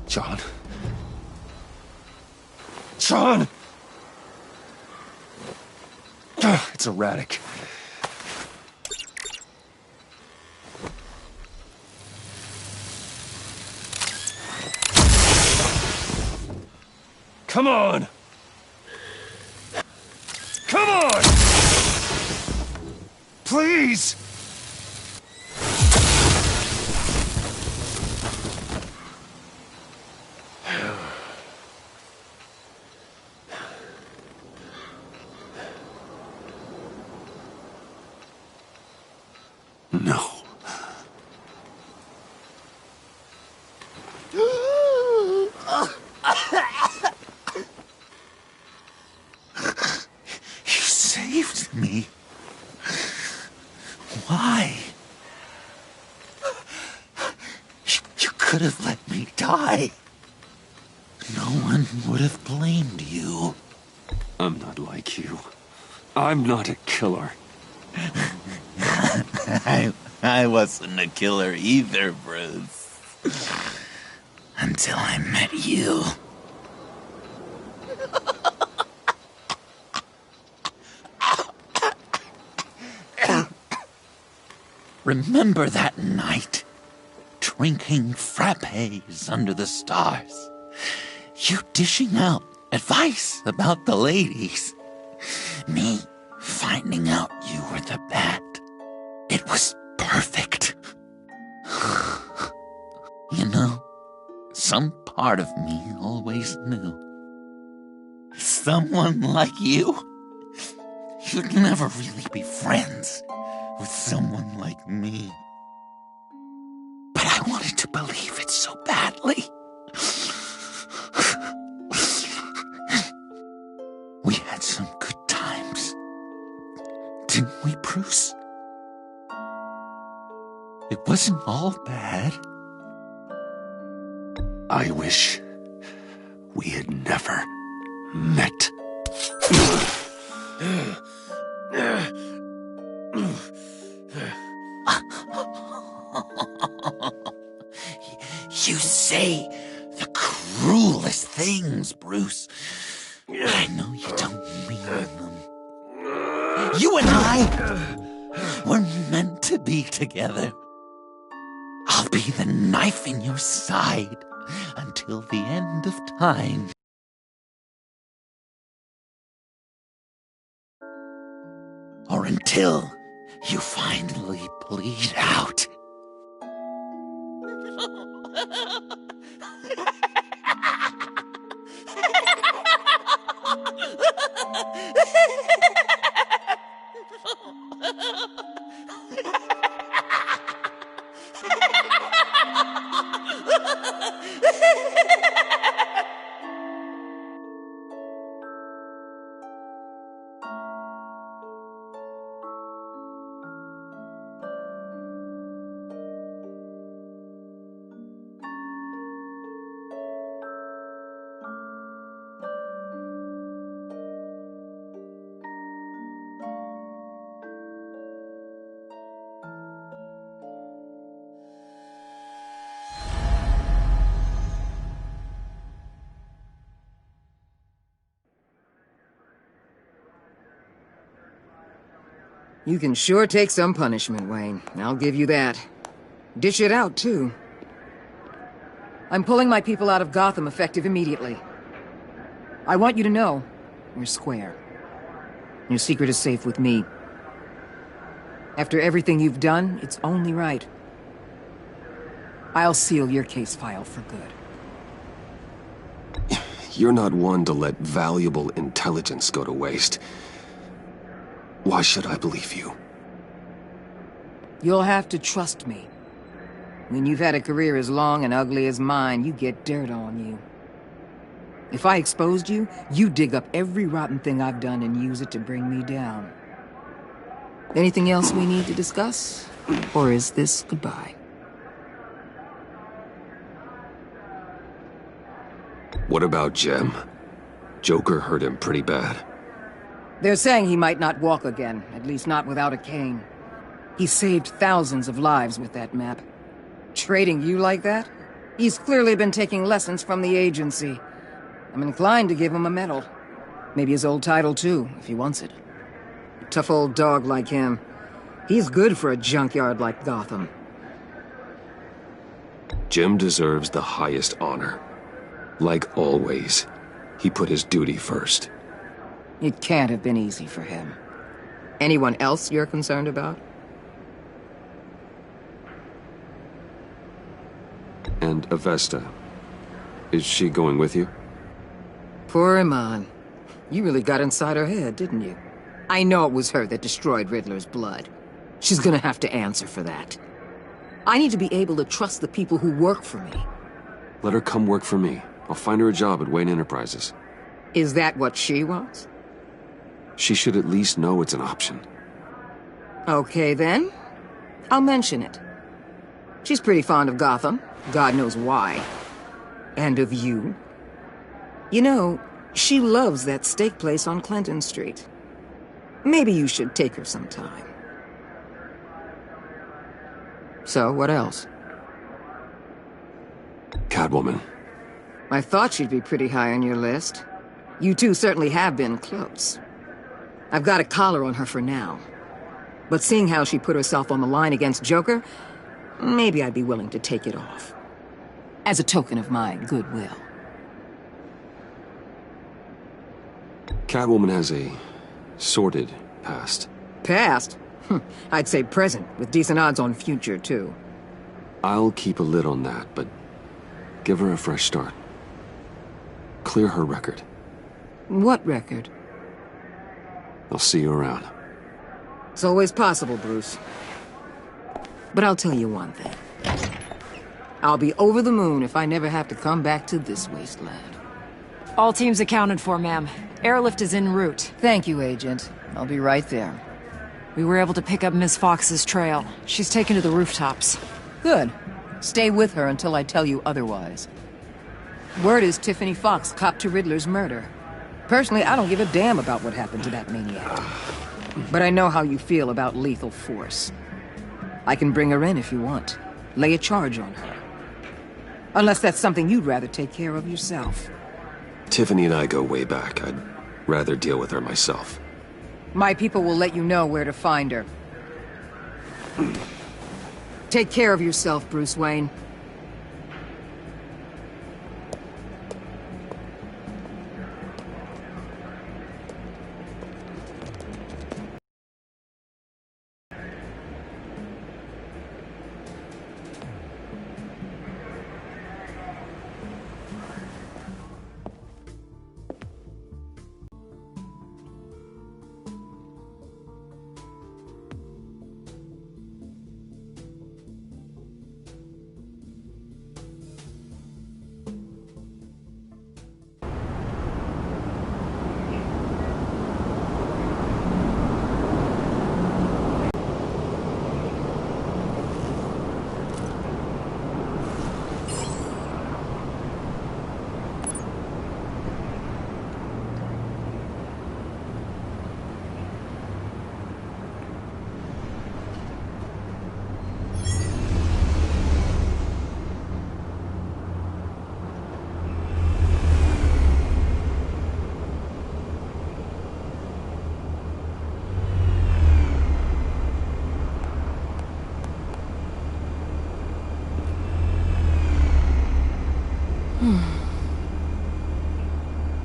John. John! It's erratic. Come on! Come on! Please! No. You saved me. Why? You could have let me die. No one would have blamed you. I'm not like you. I'm not a killer. I wasn't a killer either, Bruce. Until I met you. Remember that night? Drinking frappes under the stars. You dishing out advice about the ladies. Me finding out you were the bat. It was perfect. You know, some part of me always knew. Someone like you, you'd never really be friends with someone like me. But I wanted to believe it so badly. We had some good times, didn't we, Bruce? It wasn't all bad. I wish we had never met. You say the cruelest things, Bruce. But I know you don't mean them. You and I were meant to be together. I'll be the knife in your side until the end of time. Or until you finally bleed out. You can sure take some punishment, Wayne. I'll give you that. Dish it out, too. I'm pulling my people out of Gotham effective immediately. I want you to know, we're square. Your secret is safe with me. After everything you've done, it's only right. I'll seal your case file for good. You're not one to let valuable intelligence go to waste. Why should I believe you? You'll have to trust me. When you've had a career as long and ugly as mine, you get dirt on you. If I exposed you, you dig up every rotten thing I've done and use it to bring me down. Anything else we need to discuss? Or is this goodbye? What about Jem? Joker hurt him pretty bad. They're saying he might not walk again, at least not without a cane. He saved thousands of lives with that map. Trading you like that? He's clearly been taking lessons from the agency. I'm inclined to give him a medal. Maybe his old title too, if he wants it. A tough old dog like him. He's good for a junkyard like Gotham. Jem deserves the highest honor. Like always, he put his duty first. It can't have been easy for him. Anyone else you're concerned about? And Avesta. Is she going with you? Poor Iman. You really got inside her head, didn't you? I know it was her that destroyed Riddler's blood. She's gonna have to answer for that. I need to be able to trust the people who work for me. Let her come work for me. I'll find her a job at Wayne Enterprises. Is that what she wants? She should at least know it's an option. Okay, then. I'll mention it. She's pretty fond of Gotham. God knows why. And of you. You know, she loves that steak place on Clinton Street. Maybe you should take her sometime. So, what else? Catwoman. I thought she'd be pretty high on your list. You two certainly have been close. I've got a collar on her for now. But seeing how she put herself on the line against Joker, maybe I'd be willing to take it off. As a token of my goodwill. Catwoman has a sordid past. Past? I'd say present, with decent odds on future, too. I'll keep a lid on that, but give her a fresh start. Clear her record. What record? I'll see you around. It's always possible, Bruce. But I'll tell you one thing. I'll be over the moon if I never have to come back to this wasteland. All teams accounted for, ma'am. Airlift is en route. Thank you, Agent. I'll be right there. We were able to pick up Miss Fox's trail. She's taken to the rooftops. Good. Stay with her until I tell you otherwise. Word is Tiffany Fox copped to Riddler's murder. Personally, I don't give a damn about what happened to that maniac. But I know how you feel about lethal force. I can bring her in if you want. Lay a charge on her. Unless that's something you'd rather take care of yourself. Tiffany and I go way back. I'd rather deal with her myself. My people will let you know where to find her. Take care of yourself, Bruce Wayne.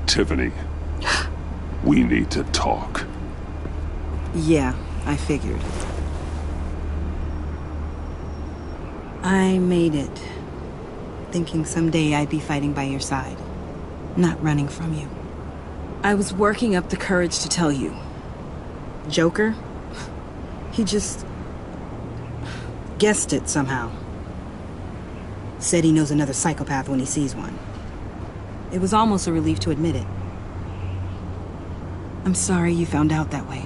Tiffany, we need to talk. Yeah, I figured. I made it, thinking someday I'd be fighting by your side, not running from you. I was working up the courage to tell you. Joker? He just guessed it somehow. Said he knows another psychopath when he sees one. It was almost a relief to admit it. I'm sorry you found out that way.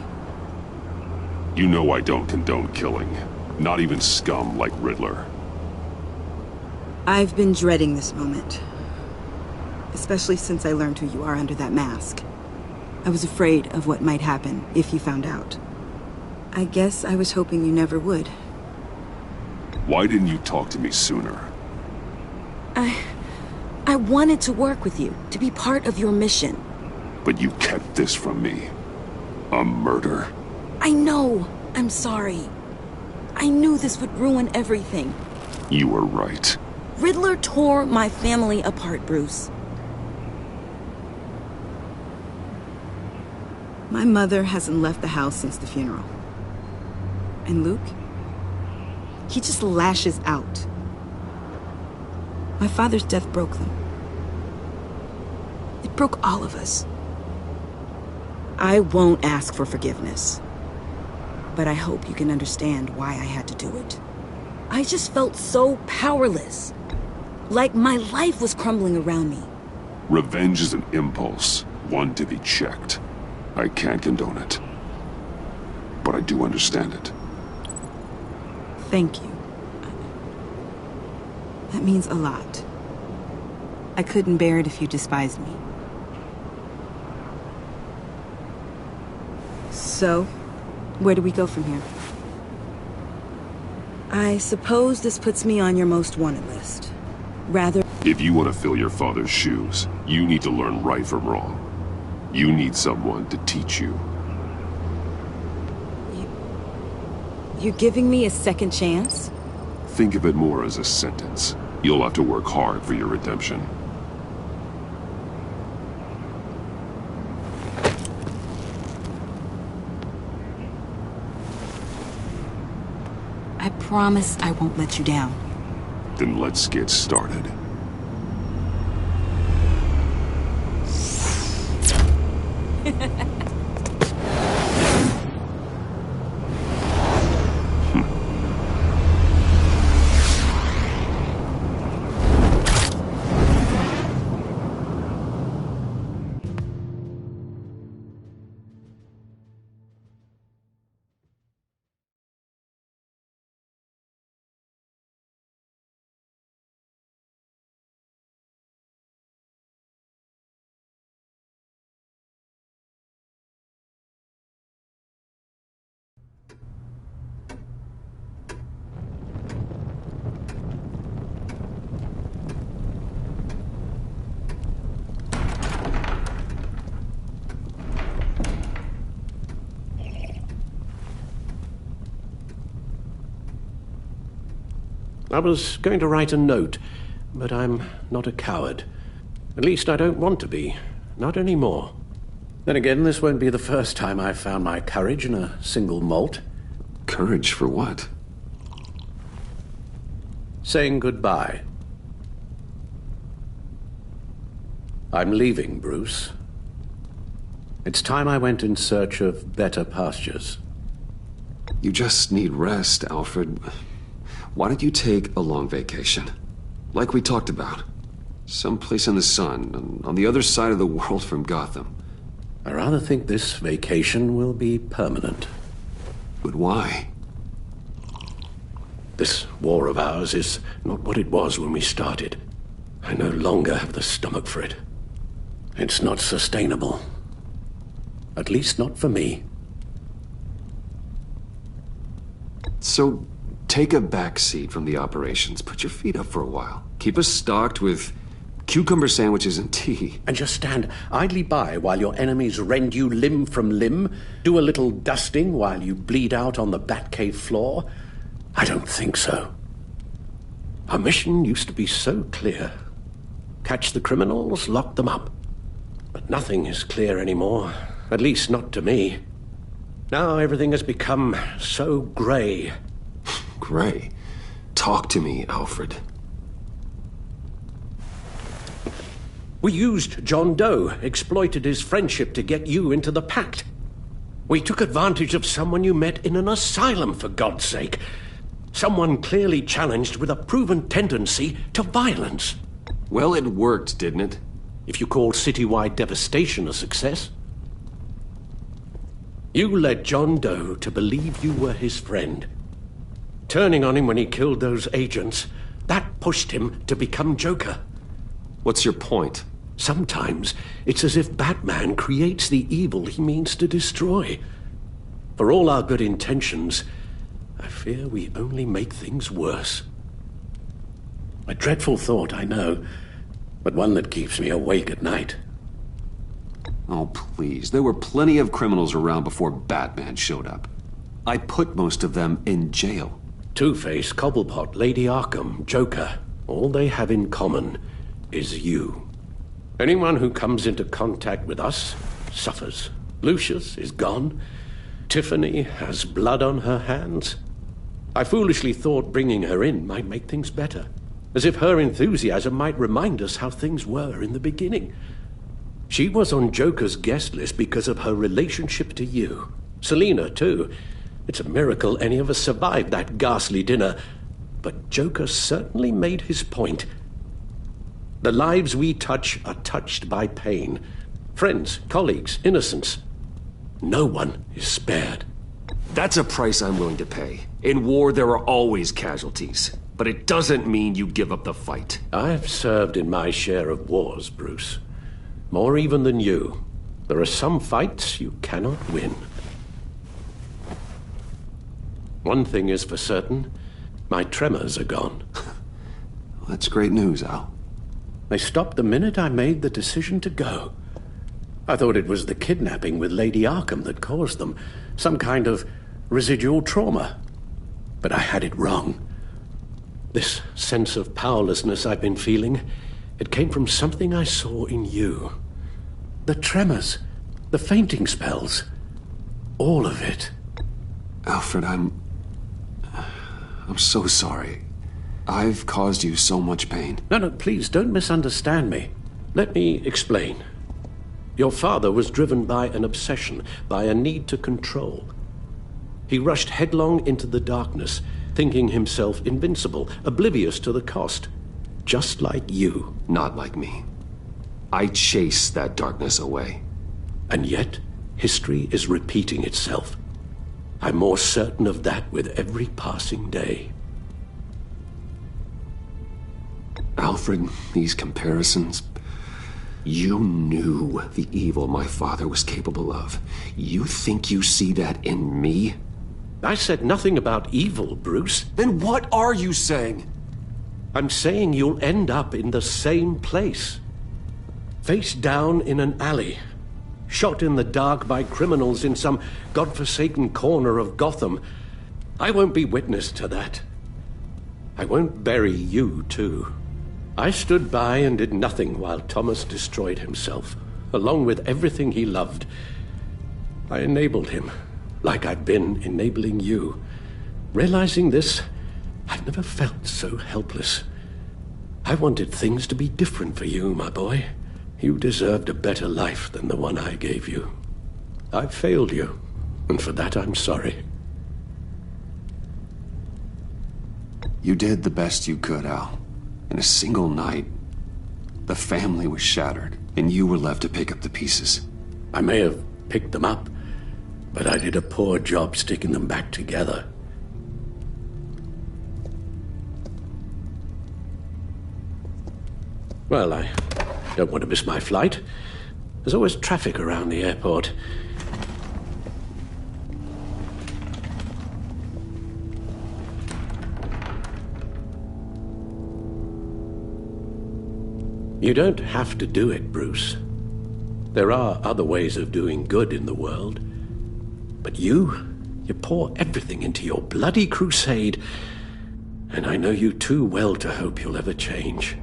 You know I don't condone killing. Not even scum like Riddler. I've been dreading this moment. Especially since I learned who you are under that mask. I was afraid of what might happen if you found out. I guess I was hoping you never would. Why didn't you talk to me sooner? I wanted to work with you, to be part of your mission. But you kept this from me. A murder. I know. I'm sorry. I knew this would ruin everything. You were right. Riddler tore my family apart, Bruce. My mother hasn't left the house since the funeral. And Luke? He just lashes out. My father's death broke them. It broke all of us. I won't ask for forgiveness. But I hope you can understand why I had to do it. I just felt so powerless. Like my life was crumbling around me. Revenge is an impulse, one to be checked. I can't condone it. But I do understand it. Thank you. That means a lot. I couldn't bear it if you despised me. So, where do we go from here? I suppose this puts me on your most wanted list. Rather... If you want to fill your father's shoes, you need to learn right from wrong. You need someone to teach you. You're giving me a second chance? Think of it more as a sentence. You'll have to work hard for your redemption. I promise I won't let you down. Then let's get started. I was going to write a note, but I'm not a coward. At least I don't want to be. Not anymore. Then again, this won't be the first time I've found my courage in a single malt. Courage for what? Saying goodbye. I'm leaving, Bruce. It's time I went in search of better pastures. You just need rest, Alfred. Why don't you take a long vacation? Like we talked about. Someplace in the sun, on the other side of the world from Gotham. I rather think this vacation will be permanent. But why? This war of ours is not what it was when we started. I no longer have the stomach for it. It's not sustainable. At least not for me. So, take a back seat from the operations. Put your feet up for a while. Keep us stocked with cucumber sandwiches and tea. And just stand idly by while your enemies rend you limb from limb? Do a little dusting while you bleed out on the Batcave floor? I don't think so. Our mission used to be so clear. Catch the criminals, lock them up. But nothing is clear anymore. At least not to me. Now everything has become so grey. Grey? Talk to me, Alfred. We used John Doe, exploited his friendship to get you into the pact. We took advantage of someone you met in an asylum, for God's sake. Someone clearly challenged with a proven tendency to violence. Well, it worked, didn't it? If you call citywide devastation a success. You led John Doe to believe you were his friend. Turning on him when he killed those agents, that pushed him to become Joker. What's your point? Sometimes it's as if Batman creates the evil he means to destroy. For all our good intentions, I fear we only make things worse. A dreadful thought, I know, but one that keeps me awake at night. Oh, please. There were plenty of criminals around before Batman showed up. I put most of them in jail. Two-Face, Cobblepot, Lady Arkham, Joker, all they have in common is you. Anyone who comes into contact with us suffers. Lucius is gone. Tiffany has blood on her hands. I foolishly thought bringing her in might make things better, as if her enthusiasm might remind us how things were in the beginning. She was on Joker's guest list because of her relationship to you. Selina, too. It's a miracle any of us survived that ghastly dinner. But Joker certainly made his point. The lives we touch are touched by pain. Friends, colleagues, innocents. No one is spared. That's a price I'm willing to pay. In war, there are always casualties. But it doesn't mean you give up the fight. I've served in my share of wars, Bruce. More even than you. There are some fights you cannot win. One thing is for certain. My tremors are gone. Well, that's great news, Al. They stopped the minute I made the decision to go. I thought it was the kidnapping with Lady Arkham that caused them. Some kind of residual trauma. But I had it wrong. This sense of powerlessness I've been feeling, it came from something I saw in you. The tremors, the fainting spells, all of it. Alfred, I'm so sorry. I've caused you so much pain. No, please, don't misunderstand me. Let me explain. Your father was driven by an obsession, by a need to control. He rushed headlong into the darkness, thinking himself invincible, oblivious to the cost. Just like you. Not like me. I chase that darkness away. And yet, history is repeating itself. I'm more certain of that with every passing day. Alfred, these comparisons... You knew the evil my father was capable of. You think you see that in me? I said nothing about evil, Bruce. Then what are you saying? I'm saying you'll end up in the same place. Face down in an alley. Shot in the dark by criminals in some godforsaken corner of Gotham. I won't be witness to that. I won't bury you, too. I stood by and did nothing while Thomas destroyed himself, along with everything he loved. I enabled him, like I've been enabling you. Realizing this, I've never felt so helpless. I wanted things to be different for you, my boy. You deserved a better life than the one I gave you. I've failed you, and for that I'm sorry. You did the best you could, Al. In a single night, the family was shattered, and you were left to pick up the pieces. I may have picked them up, but I did a poor job sticking them back together. Well, I don't want to miss my flight. There's always traffic around the airport. You don't have to do it, Bruce. There are other ways of doing good in the world. But you pour everything into your bloody crusade, and I know you too well to hope you'll ever change.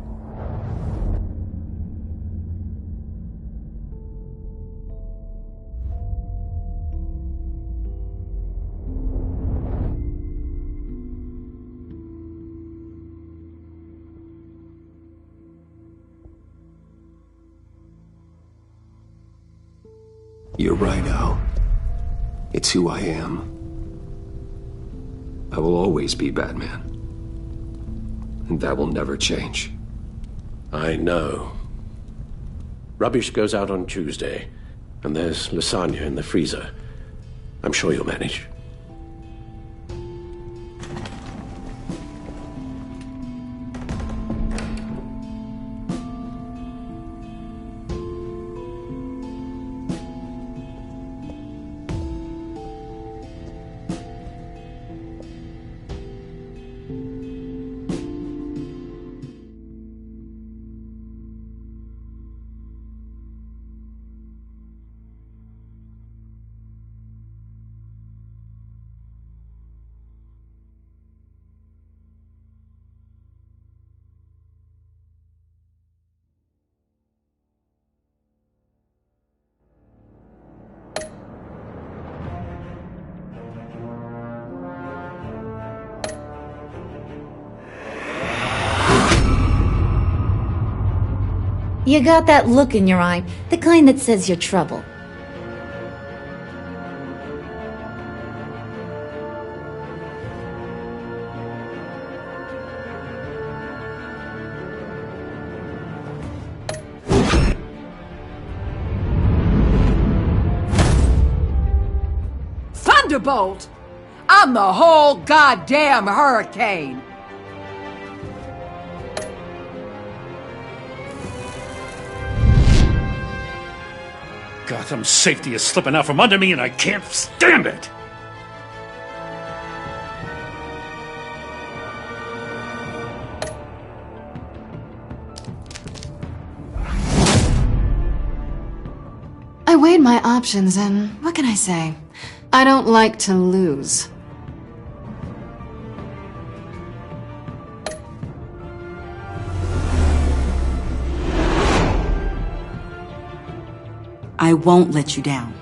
You're right, Al. It's who I am. I will always be Batman. And that will never change. I know. Rubbish goes out on Tuesday, and there's lasagna in the freezer. I'm sure you'll manage. You got that look in your eye, the kind that says you're trouble. Thunderbolt! I'm the whole goddamn hurricane! Gotham's safety is slipping out from under me and I can't stand it! I weighed my options and what can I say? I don't like to lose. I won't let you down.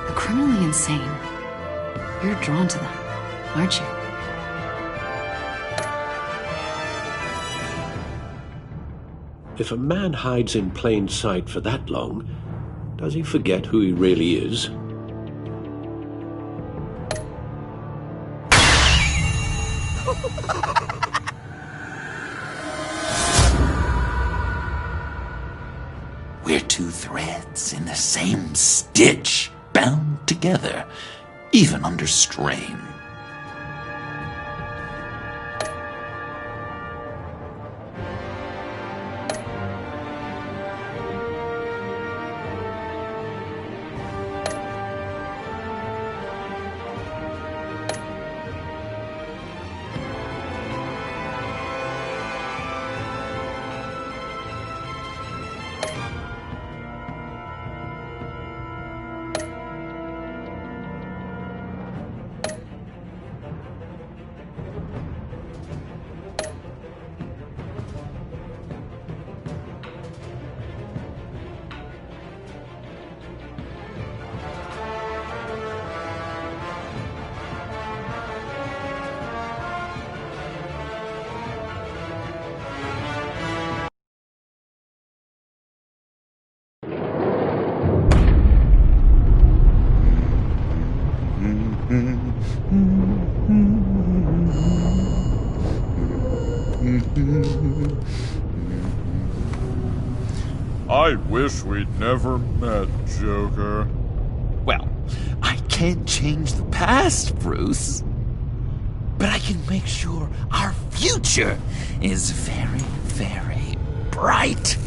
The criminally insane. You're drawn to them, aren't you? If a man hides in plain sight for that long, does he forget who he really is? We're two threads in the same stitch, bound together, even under strain. I wish we'd never met, Joker. Well, I can't change the past, Bruce. But I can make sure our future is very, very bright.